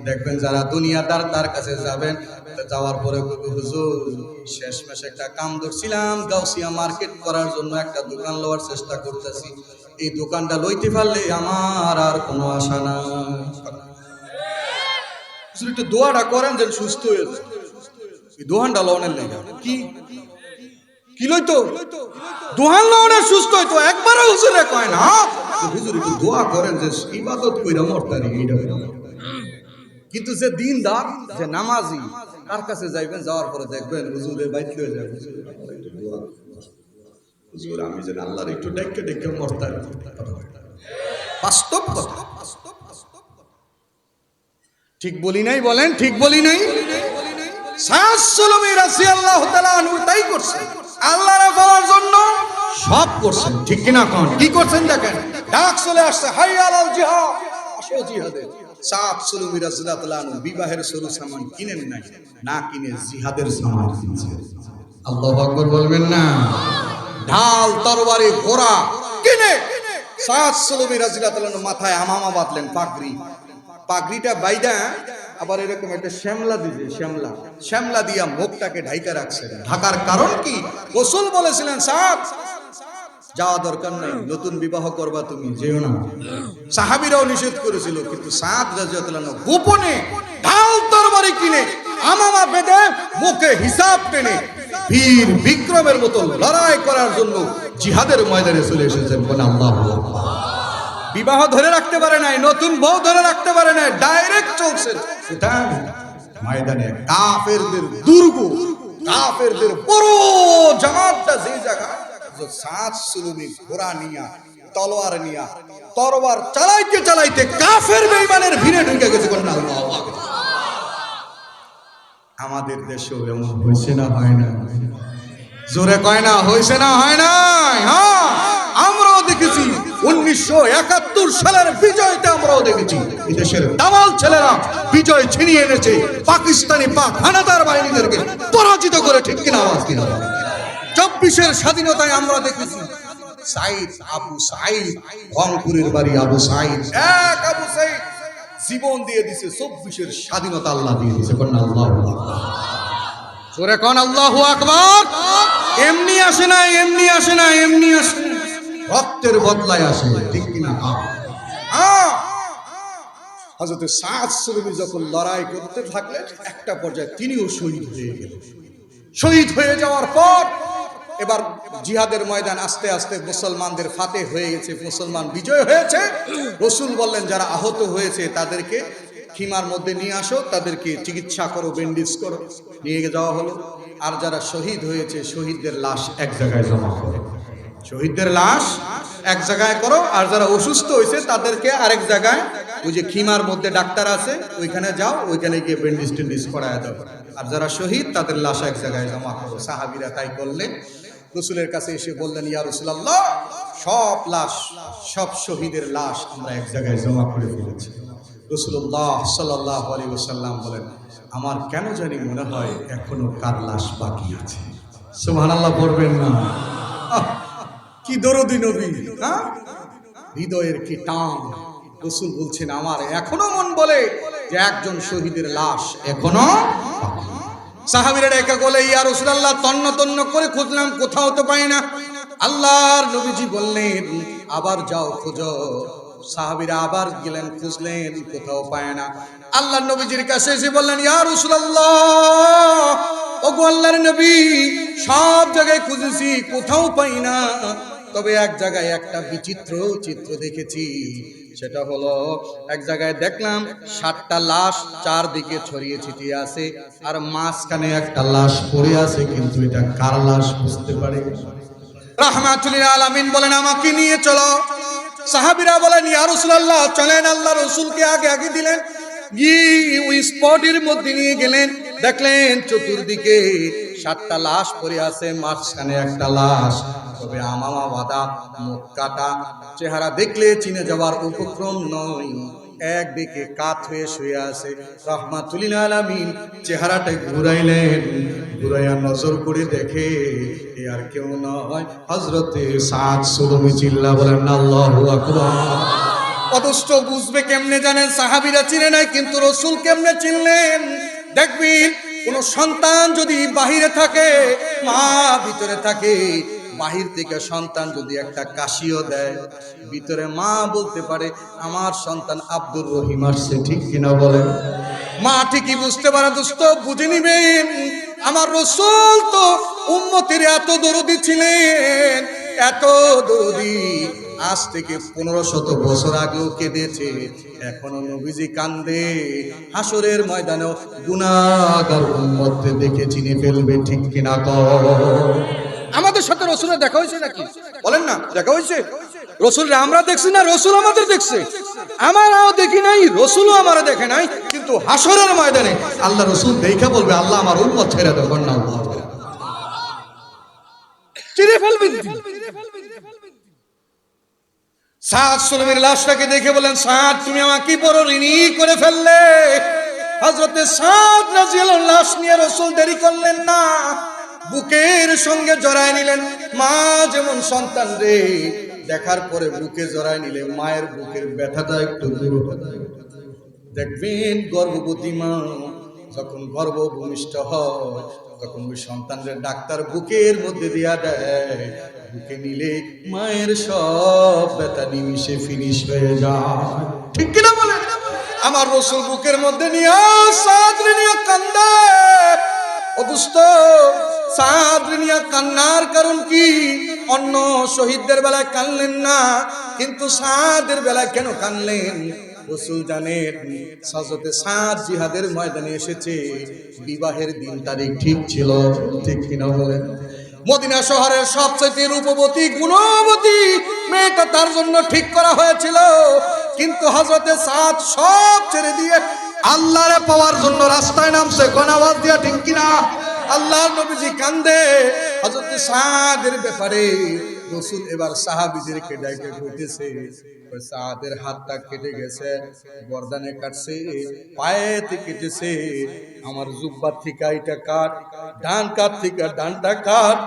দেখবেন যারা দুনিয়াদার তার কাছে যাবেন, যাওয়ার পরে হুজুর শেষমেশ একটা কাম ধরছিলাম, গাউসিয়া মার্কেট করার জন্য একটা দোকান লওয়ার চেষ্টা করতেছি, এই দোকানটা লইতে পারলে আমার আর কোনো আশা নাই। একটু দোয়াটা করেন যেন সুস্থ হয়ে যায়। এই দোহানটা লওয়ার লেগে কি কি লইতো? দোহান লওয়ার সুস্থ হইতো, একবারও হুজুরে কয় না হুজুর একটু দোয়া করেন যে ইবাদত কইরা মরতারি, এইটা কিন্তু যে দিনদার, যে নামাজি, তার কাছে যাইবেন, যাওয়ার পরে দেখবেন হুজুরে বাইক হয়ে যায়, হুজুর আমি যেন আল্লাহর একটু ডেকে ডেকে মরতারি। বাস্তব কথা, ঠিক বলি নাই? বলেন ঠিক বলি নাই? সায়াসসুলমি রাদিয়াল্লাহু তাআলা আনহু তাই করছে, আল্লাহর পাওয়ার জন্য সব করছেন, ঠিক কিনা কোন? কি করছেন দেখেন, ডাক চলে আসছে, হাইয়া আলাল জিহাদ, জিহাদে সাদ সুলুমি রাদিয়াল্লাহু আনহু বিবাহের সরু সামান কিনেন নাই, না কিনে জিহাদের সামান কিনছেন। আল্লাহু আকবার বলবেন না? ঢাল তরবারি ঘোড়া কিনে সাদ সুলুমি রাদিয়াল্লাহু আনহু মাথায় আমামা বাঁধলেন, পাগড়িটা বাইদা আবার এরকম একটা শ্যামলা দিবে, শ্যামলা দিয়া মুখটাকে ঢাইকা রাখছেন। ঢাকার কারণ কি? রাসূল বলেছিলেন সাদ যাওয়া দরকার নাই, নতুন বিবাহ করবা তুমি, যেও না। সাহাবীরাও নিষেধ করেছিল, কিন্তু সাদ রাদিয়াল্লাহু আনহু গোপনে ঢাল তরবারি কিনে আমামা বেঁধে মুখে হিসাব টেনে বীর বিক্রমের মতো লড়াই করার জন্য জিহাদের ময়দানে চলে এসেছেন। বলে আল্লাহু আকবার। বিবাহ ধরে রাখতে পারে নাই, নতুন বউ ধরে রাখতে পারে নাই, ডাইরেক্ট চলছেন ময়দানে। কাফেরদের দুর্গ, কাফেরদের বড় জামাতটা যে জায়গা, সাত সুলুমি ঘোড়া নিয়া তলোয়ার নিয়া তরবার চালাইতে চালাইতে কাফের বেঈমানের ভিড়ে ঢুকে গেছে। আল্লাহু আকবার। আমাদের দেশেও এমন হয়েছে না হয় না? জোরে কয় না হয়েছে না হয় না? হ্যাঁ, আমরাও দেখেছি 1971 সালের বিজয়তে, আমরাও দেখেছি এই দেশের দামাল ছেলেরা বিজয় ছিনিয়ে এনেছে পাকিস্তানি পাক হানাদার বাহিনীদেরকে পরাজিত করে। ঠিক কিনা? আওয়াজ কিনা? 24-এর স্বাধীনতায় আমরা দেখেছি সাইদ, আবু সাইদ, রংপুরের বাড়ি আবু সাইদ, এক আবু সাইদ জীবন দিয়ে দিছে। 24-এর স্বাধীনতা আল্লাহ দিয়ে দিছে। কোন আল্লাহু আকবার। জোরে কোন আল্লাহু আকবার। এমনি আসে না, এমনি আসে না, এমনি আসে না, রক্তের বদলায় আসে। ঠিক কিনা? হ্যাঁ। হযরত সাদ সুলুমি যখন লড়াই করতে থাকলেন, একটা পর্যায়ে তিনিও শহীদ হয়ে গেলেন। শহীদ হয়ে যাওয়ার পর এবার জিহাদের ময়দান আস্তে আস্তে মুসলমানদের ফাতে হয়ে গেছে, মুসলমান বিজয় হয়েছে। রাসূল বললেন যারা আহত হয়েছে তাদেরকে খিমার মধ্যে নিয়ে আসো, তাদেরকে চিকিৎসা করো, ব্যান্ডেজ করো। নিয়ে যাওয়া হলো। আর যারা শহীদ হয়েছে শহীদদের লাশ এক জায়গায় জমা করো, শহীদদের লাশ এক জায়গায় করো। আর যারা অসুস্থ হয়েছে তাদেরকে আরেক জায়গায়, ওই যে খিমার মধ্যে ডাক্তার আছে ওইখানে যাও, ওইখানে গিয়ে ব্যান্ডেজ টেন্ডেজ করায় দাও। আর যারা শহীদ তাদের লাশ এক জায়গায় জমা করো। সাহাবীরা তাই করলেন। রাসূলের কাছে এসে বললেন, ইয়া রাসূলুল্লাহ, সব লাশ, সব শহীদের লাশ আমরা এক জায়গায় জমা করে ফেলেছি। রাসূলুল্লাহ সাল্লাল্লাহু আলাইহি ওয়াসাল্লাম বলেন, আমার কেন জানি মনে হয় এখনো কার লাশ বাকি আছে। সুবহানাল্লাহ পড়বেন না? কি দরদি নবী, হ্যাঁ, হৃদয়ের কি টান। রাসূল বলছেন আমার এখনো মন বলে যে একজন শহীদের লাশ এখনো বাকি। সাহাবীরা একা বলে, ইয়া রাসূলুল্লাহ, তন্ন তন্ন করে খুঁজলাম, কোথাও তো পাই না। আল্লাহর নবীজি বললেন, আবার যাও খোঁজো। সাহাবীরা আবার গেলেন, খুঁজলেন, কোথাও পায় না। আল্লাহর নবীজির কাছে এসে বললেন, ইয়া রাসূলুল্লাহ, ওগো আল্লাহর নবী, সব জায়গায় খুঁজেছি, কোথাও পাই না। তবে এক জায়গায় একটা বিচিত্র চিত্র দেখেছি। সেটা হলো, এক জায়গায় দেখলাম 7টা লাশ চারদিকে ছড়িয়ে ছিটিয়ে আছে, আর মাঝখানে একটা লাশ পড়ে আছে, কিন্তু এটা কার লাশ বুঝতে পারি। রাহমাতুল লিল আলামিন বলেন, আমাকে নিয়ে চলো। সাহাবীরা বলেন, ইয়া রাসূলুল্লাহ, চলেন। আল্লাহ রাসূলকে আগে আগে দিলেন, ওই স্পটের মধ্যে নিয়ে গেলেন। দেখলেন চতুর্দিকে 7টা লাশ পড়ে আছে, মাঝখানে একটা লাশ, তবে আমামা বাঁধা, মুখ কাটা, চেহারা দেখলে চিনে যাওয়ার উপক্রম নয়। একদিকে কাত হয়ে শুয়ে আছে। রাহমাতুল লিল আলামিন চেহারাটা ঘুরাইলেন, ঘুরাইয়া নজর করে দেখে এ আর কেউ নয়, হযরতে সাদ সুলুমি। চিল্লা বলেন আল্লাহু আকবার। অথচ বুঝবে কেমনে জানেন? সাহাবীরা চিনে নাই, কিন্তু রাসূল কেমনে চিনলেন? দেখবেন কোন সন্তান যদি বাহিরে থাকে, মা ভিতরে থাকে, বাহির থেকে সন্তান যদি একটা কাশিও দেয়, ভিতরে মা বলতে পারে আমার সন্তান আব্দুর রহিম আসছে। ঠিক কিনা বলেন? মা ঠিকই বুঝতে পারে। দোস্ত বুঝে নিবেন, আমার রাসূল তো উম্মতের এত দরদি ছিলেন, এত দরদি, আজ থেকে 1500 বছর আগেও কেঁদেছে, এখনো নবীজি কান্দে। হাসরের ময়দানেও গুনাহগার উম্মতকে দেখে চিনে ফেলবে। ঠিক কিনা কও? আমাদের সাথে রাসূলের দেখা হয়েছে নাকি? বলেন না, দেখা হয়েছে? রাসূলরে আমরা দেখছি না, রাসূল আমাদের দেখছে? আমরাও দেখি নাই, রাসূলও আমারে দেখে নাই, কিন্তু হাসরের ময়দানে আল্লাহ রাসূল দেখা বলবে, আল্লাহ আমার উম্মত ছেড়ে দাও। না, চিনে ফেলবেন। সাদ সুলমির লাশটাকে দেখে বলেন, সাদ তুমি আমাকে বড় ঋণী করে ফেললে। হযরতে সাদ রাদিয়াল্লাহু আনহু লাশ নিয়ে রাসূল দেরি করলেন না, বুকের সঙ্গে জড়ায় নিলেন। মা যেমন সন্তান রে দেখার পরে বুকে জড়ায় নিলে মায়ের বুকের ব্যথাটা একটু দূর হয়। দেখবেন গর্ভবতী মা যখন গর্ভভূমিষ্ঠ হয় তখন ওই সন্তানদের ডাক্তার বুকের মধ্যে দিয়া দেয়, বুকে নিলে মায়ের সব ব্যথা নিমিশে ফিনিশ হয়ে যায়। ঠিক কিনা বলেন? আমার রাসূল বুকের মধ্যে নিয়ে সাদরে নিয়ে কান্দে। অবস্থ সাদরে নিয়ে কান্নার কারণ কি? অন্য শহীদদের বেলায় কানলেন না, কিন্তু সাদের বেলায় কেন কানলেন? রাসূল জানেন হযরতে সাদ জিহাদের ময়দানে এসেছে, বিবাহের দিন তারিখ ঠিক ছিল। ঠিক কিনা বলেন? মদিনা শহরের সবচেয়ে রূপবতী গুণবতী মেয়েটা তার জন্য ঠিক করা হয়েছিল, কিন্তু হযরতে সাদ সব ছেড়ে দিয়ে আল্লাহরে পাওয়ার জন্য রাস্তায় নামছে। কোন আওয়াজ দিয়া ঠিক কিনা? আল্লাহর নবীজি কান্দে হযরতে সাদের ব্যাপারে। রাসূল এবার সাহাবীদেরকে ডাকে কইতেছে, ওই সাদের হাতটা কেটে গেছে, গর্দানে কাটছে, পায়েতে কেটেছে, আমার জুব্বা থেকে এইটা কাট, ডান কাত থেকে ডানটা কাট,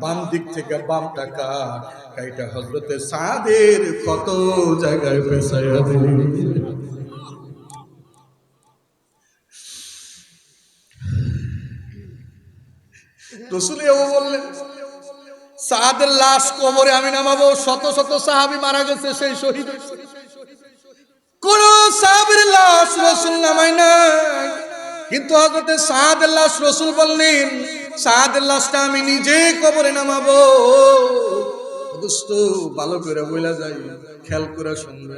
বাম দিক থেকে বামটা কাট। এইটা হযরতে সাদের কত জায়গায় পেছাইয়া দিল। রাসূল এও বললেন, সাদের লাশ কবরে আমি নামাবো। শত শত সাহাবী মারা গেছে, সেই শহীদ কোন সাহাবীর লাশ রাসূল নামায় নাই, কিন্তু হযরতে সাদের লাশ রাসূল বললেন, সাদের লাশটা আমি নিজে কবরে নামাবো। দোস্ত ভালো করে বইলা যাই, খেয়াল করে শুনবে,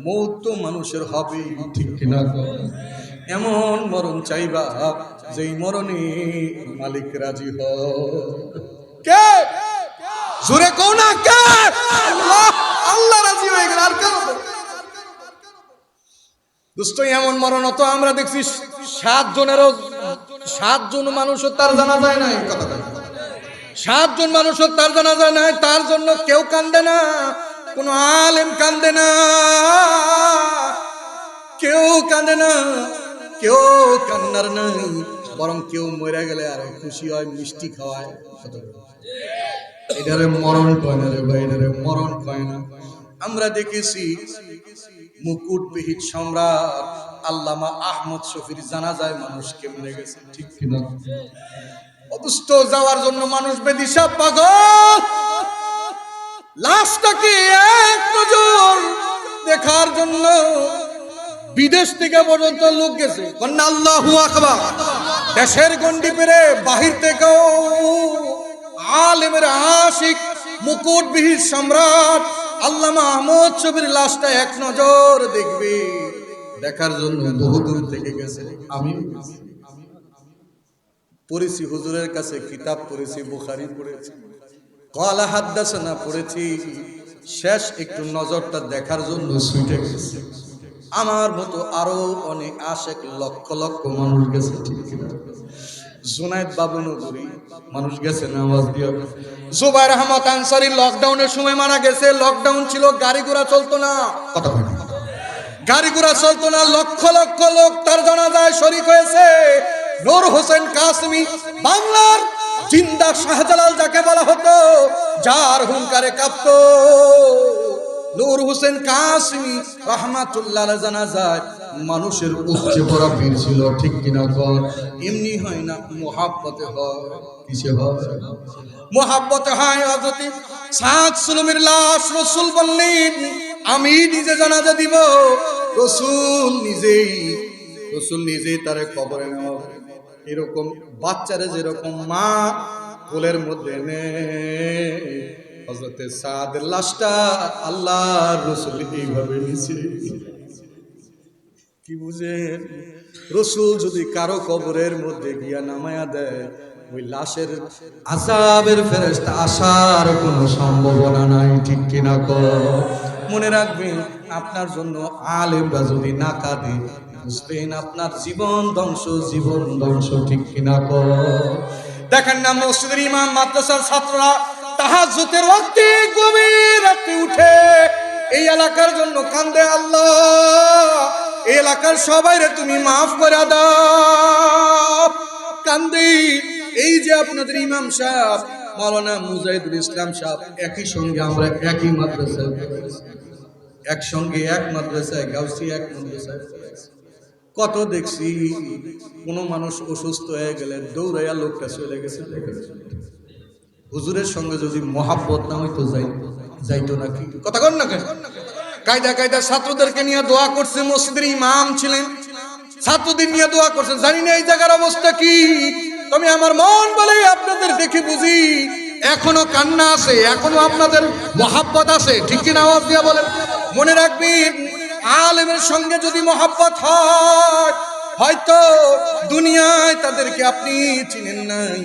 মৌত তো মানুষের হবে, ঠিক কিনা? এমন মরণ চাইবা যেই মরণে মালিক রাজি হয়। কে জোরে কও না কে? আল্লাহ, আল্লাহ রাজি হয়ে গেল। আর কেন? দোস্ত এমন মরণ তো আমরা দেখছি 7 জন মানুষও তার জানা যায় নাই। কথা 7 জন মানুষও তার জানা যায় নাই, তার জন্য কেউ কান্দে না, কোন আলেম কান্দে না, কেউ কান্দে না, কেউ কান্নার নাই, বরং কেউ মরে গেলে আর খুশি হয়, মিষ্টি খাওয়ায়। এটারে মরণ কয় না রে ভাই, এটারে মরণ কয় না। আমরা দেখেছি মুকুটবিহীন সম্রাট আল্লামা আহমদ শফির জানাজায় মানুষ কেমনে গেছে, ঠিক কিনা? অবস্থ যাওয়ার জন্য মানুষ বেদিশা পাগল, লাশটাকে এক নজর দেখার জন্য বিদেশ থেকে পর্যন্ত লোক গেছে। আল্লাহু আকবার। দেশের গন্ডি পেরে বাহির থেকেও আলেমের আশিক মুকুটবিহীন সম্রাট আল্লামা আহমদ শফির লাশটা এক নজর দেখবে, দেখার জন্য বহুদূর থেকে গেছে। আমি পড়েছি হুজুরের কাছে, কিতাব পড়েছি, বুখারী পড়েছি, ক্বালা হাদাসানা পড়েছি, শেষ একটু নজরটা দেখার জন্য ছুটে গেছে। আমার মতো আরো অনেক আশেক লক্ষ লক্ষ মানুষ গেছে, ঠিক কিনা? জুনায়েদ বাবু নগরী মানুষ গেছে না? আওয়াজ দিয়া। জুবাইর আহমদ আনসারী লকডাউনের সময় মারা গেছে। লকডাউন ছিল, গাড়ি ঘোড়া চলতো না। কথা বলে, গাড়ি ঘোড়া চলতো না, লক্ষ লক্ষ লোক তার জানাজায় শরীক হয়েছে। নূর হোসেন কাসেমী, বাংলার জিন্দা শাহজালাল যাকে বলা হতো, যার হুঙ্কারে কাঁপতো, নূর হোসেন কাসেমী রাহমাতুল্লাহ আলাইহি জানাজায় মানুষের উপচে পড়া ভিড় ছিল, ঠিক কিনা? এমনি হয় না, মুহাব্বতে হয়। কিসে হয়? মুহাব্বতে হয়। হযরত সাদ সুলমির লাশ রাসূল বললেন, আমি নিজে জানাজা দিব। রাসূল নিজেই তারে কবরে নেওয়া। এরকম বাচ্চারা যেরকম মা কোলের মধ্যে নেয়, হযরতে সাদের লাশটা আল্লাহর রাসূল এইভাবে নিছে। কি বুঝেন? রাসূল যদি কারো কবরের মধ্যে গিয়া নামায়া দেয়, ওই লাশের আযাবের ফেরেশতা আসার কোনো সম্ভাবনা নাই, ঠিক কিনা? মনে রাখবেন, আপনার জন্য আলেমরা যদি না কাঁদে, বুঝবেন আপনার জীবন ধ্বংস, ঠিক কিনা? দেখেন না, মসজিদের ইমাম, মাদ্রাসার ছাত্ররা তাহাজ্জুদের ওয়াক্তে গভীর রাতে উঠে এই এলাকার জন্য কান্দে, আল্লাহ এই এলাকার সবাইরে তুমি মাফ করে দাও। কান্দি এই যে আপনাদের ইমাম সাহেব মাওলানা মুজাহিদুল ইসলাম সাহেব, একই সঙ্গে আমরা একই মাদ্রাসায় একসঙ্গে এক মাদ্রাসায় গাউসি এক মাদ্রাসায় কত দেখছি, কোন মানুষ অসুস্থ হয়ে গেলে দৌড়াইয়া লোকটা চলে গেছে। হুজুরের সঙ্গে যদি মহাব্বত না হইতো যাইতো নাকি? কথা কন না কেন? কায়দা কায়দা ছাত্রদেরকে নিয়ে দোয়া করছে, মসজিদের ইমাম ছিলেন, ছাত্রদের নিয়ে দোয়া করছেন। জানি না এই জায়গার অবস্থা কি, তবে আমার মন বলে আপনাদের দেখে বুঝি এখনো কান্না আছে, এখনো আপনাদের মহাব্বত আছে, ঠিক কিনা? আওয়াজ দিয়া বলেন। মনে রাখবেন, আলেমের সঙ্গে যদি মহাব্বত হয়, হয়তো দুনিয়ায় তাদেরকে আপনি চিনেন নাই।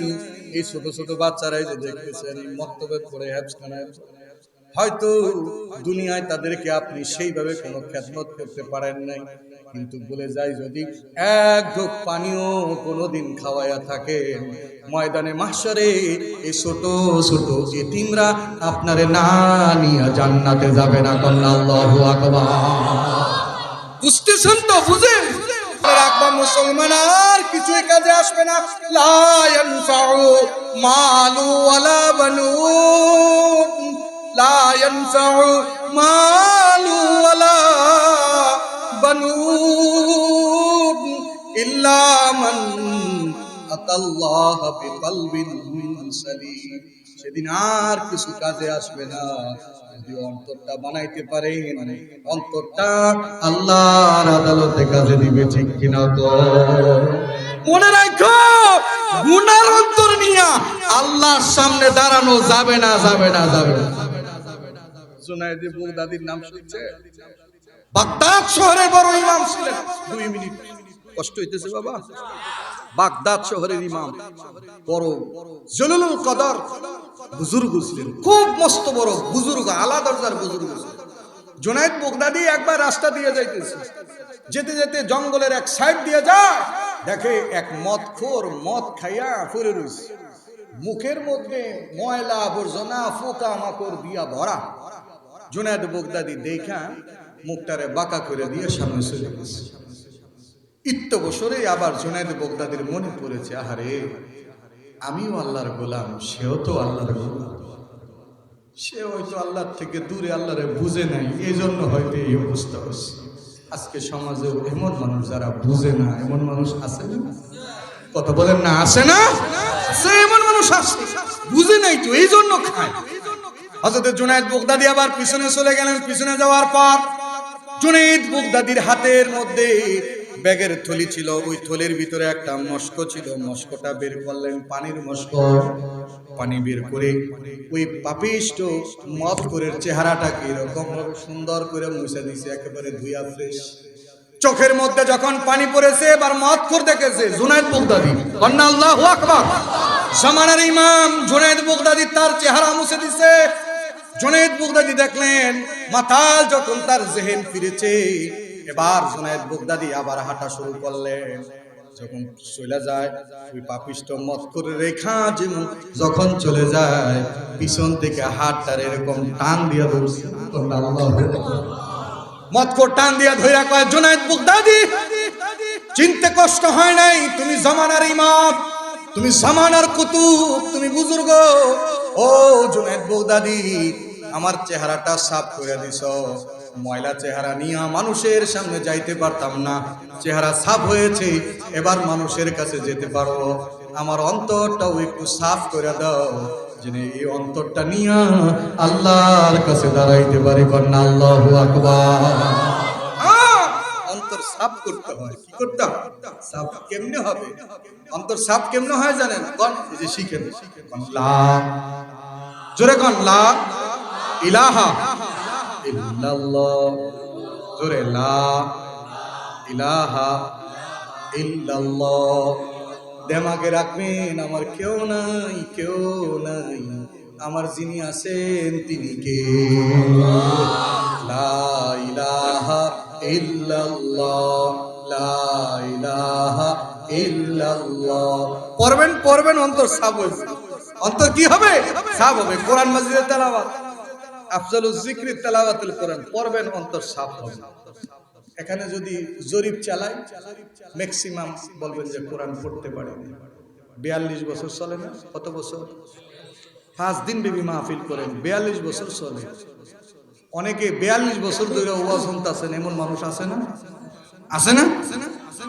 এই ছোট ছোট বাচ্চারাই যে দেখতেছেন মক্তবে পড়ে হেফজখানায়, হয়তো দুনিয়ায় তাদেরকে আপনি সেইভাবে কোনো খেদমত করতে পারেন নাই, কিন্তু বলে যাই যদি এক ঢোক পানিও কোনোদিন খাওয়াইয়া থাকে, ময়দানে মাহশরে এই ছোট ছোট এতিমরা আপনারে না নিয়ে জান্নাতে যাবে না। আল্লাহু আকবার। বুঝতেছেন তো? বুঝেন রাখবা, মুসলমান আর কিছুই কাজে আসবে না। লা ইয়ানফাউ মালু ওয়ালা বানুন, লা ইয়ানফাউ মালু ওয়ালা বানুন ইল্লা মান আতাল্লাহ বিকলবিন সালিম। সেদিন আর কিছু কাজে আসবে না যদি অন্তরটা বানাইতে পারেন, অন্তরটা আল্লাহর আদালতে কাজে দিবে, ঠিক কিনা? তো মনে রাখো, গুনার অন্তর নিয়ে আল্লাহর সামনে দাঁড়ানো যাবে না, যাবে না, যাবে না। জুনায়েদ বাগদাদির নাম শুনছে? বাগদাদ শহরের বড় ইমাম ছিলেন। 2 মিনিট কষ্ট হইতেছে বাবা। বাগদাদ শহরের ইমাম, বড় জলিলুল কদর বুজুর্গ ছিলেন, খুব মস্ত বড় বুজুর্গ, আলা দরজার বুজুর্গ। জুনায়েদ বাগদাদি একবার রাস্তা দিয়ে যাইতেছে, যেতে যেতে জঙ্গলের এক সাইড দিয়ে যায়, দেখে এক মদখোর মদ খাইয়া পড়ে রয়েছে, মুখের মধ্যে ময়লা আবর্জনা পোকা মাকড় দিয়া ভরা। জুনায়েদ বাগদাদি দেখা মুখটারে বাঁকা করে দিয়ে সামনে চলে গেছে। ইত্যবসরে আবার জুনায়েদ বাগদাদির মনে পড়েছে, আহারে আমিও আল্লাহর গোলাম, সেও তো আল্লাহর গোলাম, সে হয়তো আল্লাহর থেকে দূরে আল্লাহরে বুঝে নাই, এই জন্য হয়তো এই অবস্থা হচ্ছে। আজকে সমাজেও এমন মানুষ যারা বুঝে না, এমন মানুষ আছে না? কথা বলেন না, আছে না? আছে, এমন মানুষ আছে, বুঝে নাই তো এই জন্য খায়। হযরত জুনায়েদ বাগদাদি আবার পিছনে চলে গেলেন। পিছনে যাওয়ার পর জুনায়েদ বাগদাদির হাতের মধ্যে ব্যাগের থলি ছিল, ওই থলির ভিতরে একটা মস্ক ছিল, মস্কটা বের করলেন, পানির মস্ক। পানি বের করে ওই পাপিষ্ট মদখোরের চেহারাটাকে এরকম ভাবে সুন্দর করে মুছে দিয়েছে, একেবারে ধুইয়া ফ্রেশ। চোখের মধ্যে যখন পানি পড়েছে, এবার মদখোর দেখেছে জুনায়েদ বাগদাদি। কন্না আল্লাহু আকবার। জামানার ইমাম জুনায়েদ বাগদাদি তার চেহারা মুছে দিছে। জুনায়েদ বাগদাদি দেখলেন মাতাল যখন তার জেহেন ফিরেছে, এবার জুনায়েদ বাগদাদি আবার হাঁটা শুরু করলেন। যখন চলে যায় ওই পাপিষ্ট মদখোরের রেখা যখন চলে যায়, পিছন থেকে হাতটার এরকম টান দিয়া ধরছে। মদখোর টান দিয়া ধইরা কয়, জুনায়েদ বাগদাদি চিনতে কষ্ট হয় নাই, তুমি জামানার ইমাম, তুমি জামানার কুতুব, তুমি বুজুর্গ। ও জুনায়েদ বাগদাদি, আমার চেহারাটা সাফ করে দিছো, ময়লা চেহারা নিয়ে মানুষের সামনে যাইতে পারতাম না, চেহারা সাফ হয়েছে, এবার মানুষের কাছে যেতে পারো। আমার অন্তরটাও একটু সাফ করে দাও, যেন এই অন্তরটা নিয়ে আল্লাহর কাছে দাঁড়াইতে পারি। কন্যা আল্লাহু আকবার। অন্তর সাফ করতে হয়। কি করতে হয়? সাফ কেমনে হবে? অন্তর সাফ কেমনে হয় জানেন? কোন এই যে শিখেন, লা, জোরে কোন, লা ইলাহা ইল্লাল্লাহ, জোরে লা ইলাহা ইল্লাল্লাহ। দেমাগে রাখবেন, আমার কেউ নাই, কেউ নাই, আমার যিনি আছেন তিনি কে? লা ইলাহা ইল্লাল্লাহ, লা ইলাহা ইল্লাল্লাহ। পড়বেন পড়বেন, অন্তর সাফ হয়েছে। অন্তর কি হবে? সাফ হবে। কোরআন মাজিদের তেলাওয়াত, আফজালুজ যিকরি তেলাওয়াতুল কোরআন পড়বেন, অন্তর সাফ হবে। এখানে যদি জরিপ চালাই, ম্যাক্সিমাম বলবেন যে কোরআন পড়তে পারে 42 বছর চলে না? কত বছর? 5 দিন বেবি মাহফিল করেন, 42 বছর চলে। অনেকে 42 বছর ধরে ওয়াজ শুনতেছেন, এমন মানুষ আছে না? আছে না?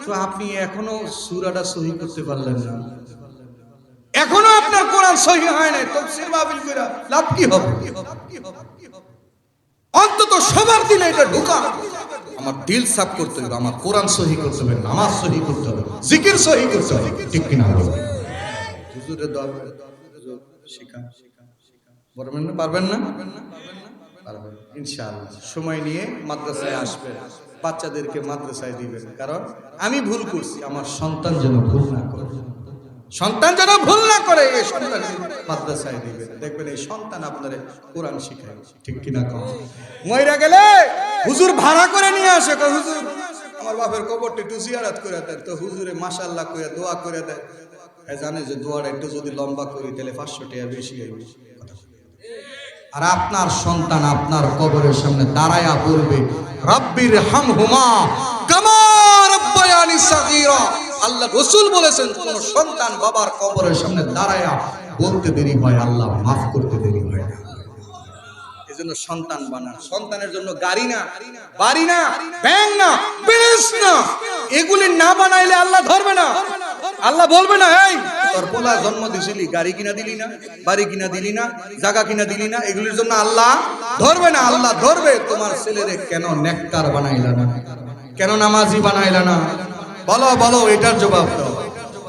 তো আপনি এখনো সূরাটা সহি করতে পারলেন না, এখনো আপনার কোরআন সহি হয় নাই, তাফসীর মাহফিল কইরা লাভ কি হবে? অন্তত সবার দিলে এটা ঢোকা, আমার দিল সাফ করতে হবে, আমার কোরআন সহি করতে হবে, নামাজ সহি করতে হবে, জিকির সহি করতে হবে, ঠিক কিনা বলুন? হুজুরের দরবার শিখা পারবেন না? পারবেন না? পারবেন ইনশাআল্লাহ। সময় নিয়ে মাদ্রাসায় আসবেন, বাচ্চাদেরকে মাদ্রাসায় দিবেন, কারণ আমি ভুল করছি, আমার সন্তান যেন ভুল না করে, সন্তান যেন ভুল না করে, এই সন্তান মাদ্রাসায় দিবেন। দেখবেন এই সন্তান আপনারে কোরআন শিখায়, ঠিক কিনা কম? মইরা গেলে হুজুর ভাড়া করে নিয়ে আসে, কয় হুজুর আমার বাপের কবরটা একটু জিয়ারত করে দেন, তো হুজুরে মাশাআল্লাহ কইয়া দোয়া করে দেয়। জানে যে দোয়াটা একটু যদি লম্বা করি তাহলে 500 টাকা বেশি হইবে। আর আপনার সন্তান আপনার কবরের সামনে দাঁড়ায়া বলবে রাব্বির হামহুমা কামা রাব্বায়ানি সাগীরা। আল্লাহ রাসূল বলেছেন, কোন সন্তান বাবার কবরের সামনে দাঁড়ায়া বলতে দেরি হয়, আল্লাহ মাফ করতে দেরি হয় না। এজন্য সন্তান বানান। সন্তানের জন্য গাড়ি না, বাড়ি না, ব্যাংক না, বিজনেস না, এগুলি না বানাইলে আল্লাহ ধরবে না। আল্লাহ বলবে না, এই তোর পোলা জন্ম দিছিলি, গাড়ি কিনা দিলি না, বাড়ি কিনা দিলি না, জায়গা কিনা দিলি না, এগুলির জন্য আল্লাহ ধরবে না। আল্লাহ ধরবে তোমার ছেলেরে কেন নেককার বানাইলা না, কেন নামাজি বানাইলা না, বলো বলো, এটার জবাব দাও।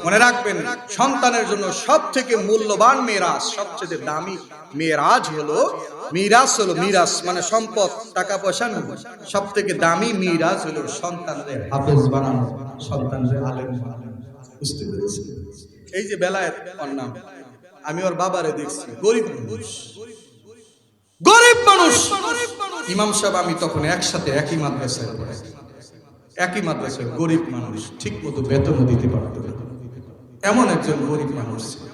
মনে রাখবেন, সন্তানের জন্য সব থেকে মূল্যবান মেরাজ, সবচেয়ে দামি মেরাজ হলো মিরাজ, হলো মিরাজ মানে সম্পদ, টাকা পয়সা না, সব থেকে দামি মিরাজ হলো সন্তানদের হাফেজ বানানো, সন্তানদের আলেম বানানো। বুঝতে পেরেছি? এই যে বেলায়েত ওর নাম, আমি ওর বাবারে দেখছি, গরিব মানুষ, গরিব মানুষ। ইমাম সাহেব আমি তখন একসাথে একই মাদ্রাসায় পড়ে, একই মাদ্রাসায়, গরিব মানুষ, ঠিক মতো বেতনও দিতে পারতো না, এমন একজন গরিব মানুষ ছিল।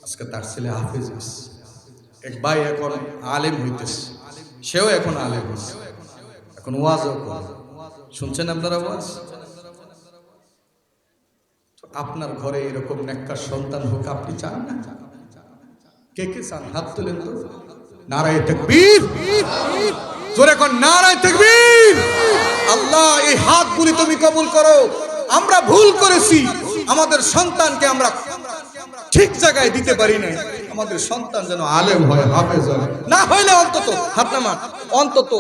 আজকে তার ছেলে হাফেজ হয়েছে, এক ভাই এখন আলেম হইতেছে, সেও এখন আলেম হয়েছে, এখন ওয়াজও করে। শুনছেন আপনারা ওয়াজ? আপনার ঘরে এরকম নেককার সন্তান হোক আপনি চান না? কে কে চান? হাত তুলেন তো। নারায়ে তাকবীর, জোরে কোন নারায়ে তাকবীর। আল্লাহ এই হাতগুলি তুমি কবুল করো। আমরা ভুল করেছি, আমাদের সন্তানকে আমরা ঠিক জায়গায় দিতে পারি না। আমাদের সন্তান যেন আলেম হয়, হাফেজ হয়, না হইলে অন্তত হাত নামান, অন্তত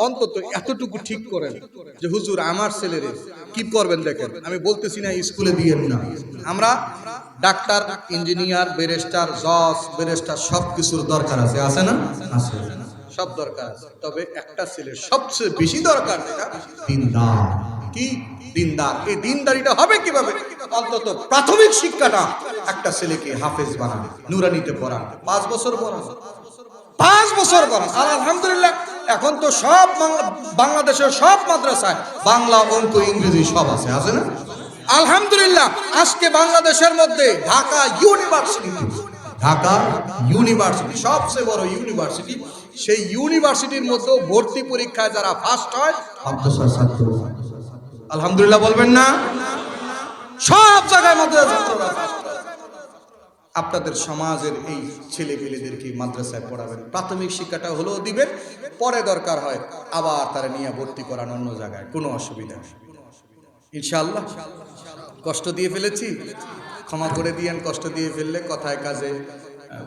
অন্তত এতটুকু ঠিক করেন যে হুজুর আমার ছেলেরে কি করবেন দেখেন। আমি বলতেছি না স্কুলে দিয়েন না, আমরা ডাক্তার, ইঞ্জিনিয়ার, ব্যারিস্টার, জজ, ব্যারিস্টার সব কিছুর দরকার আছে, আছে না? আছে, সব দরকার আছে। তবে একটা ছেলের সবচেয়ে বেশি দরকার যেটা, দিনদার। কি? দিনদার। এই দিনদারিটা হবে কিভাবে? অন্তত প্রাথমিক শিক্ষাটা একটা ছেলেকে হাফেজ বানান, নুরানিতে পড়ান, 5 বছর পড়ান, 5 বছর পড়ান। আর আলহামদুলিল্লাহ এখন তো সব বাংলাদেশের সব মাদ্রাসায় বাংলা, অঙ্ক, ইংরেজি সব আছে, আছে না? আলহামদুলিল্লাহ আজকে বাংলাদেশের মধ্যে ঢাকা ইউনিভার্সিটি, ঢাকা ইউনিভার্সিটি সবচেয়ে বড় ইউনিভার্সিটি, সেই ইউনিভার্সিটির মধ্যে ভর্তি পরীক্ষায় যারা ফার্স্ট হয় মাদ্রাসার ছাত্র। আলহামদুলিল্লাহ বলবেন না? সব জায়গায় মাদ্রাসা। আপনাদের সমাজের এই ছেলেপেলেদেরকে মাদ্রাসায় পড়াবেন, প্রাথমিক শিক্ষাটা হলেও দিবেন, পরে দরকার হয় আবার তারা নিয়ে ভর্তি করান অন্য জায়গায়, কোনো অসুবিধা নেই ইনশাআল্লাহ। কষ্ট দিয়ে ফেলেছি, ক্ষমা করে দিয়েন। কষ্ট দিয়ে ফেললে কথায় কাজে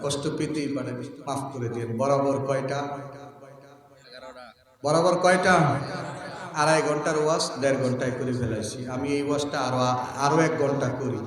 কষ্ট পেতেই পারে, মাফ করে দিয়েন। বরাবর কয়টা? বরাবর কয়টা? 2.5 ঘন্টার ওয়াজ 1.5 ঘন্টায় করে ফেলেছি। আমি এই ওয়াজটা আরো 1 ঘন্টা করি।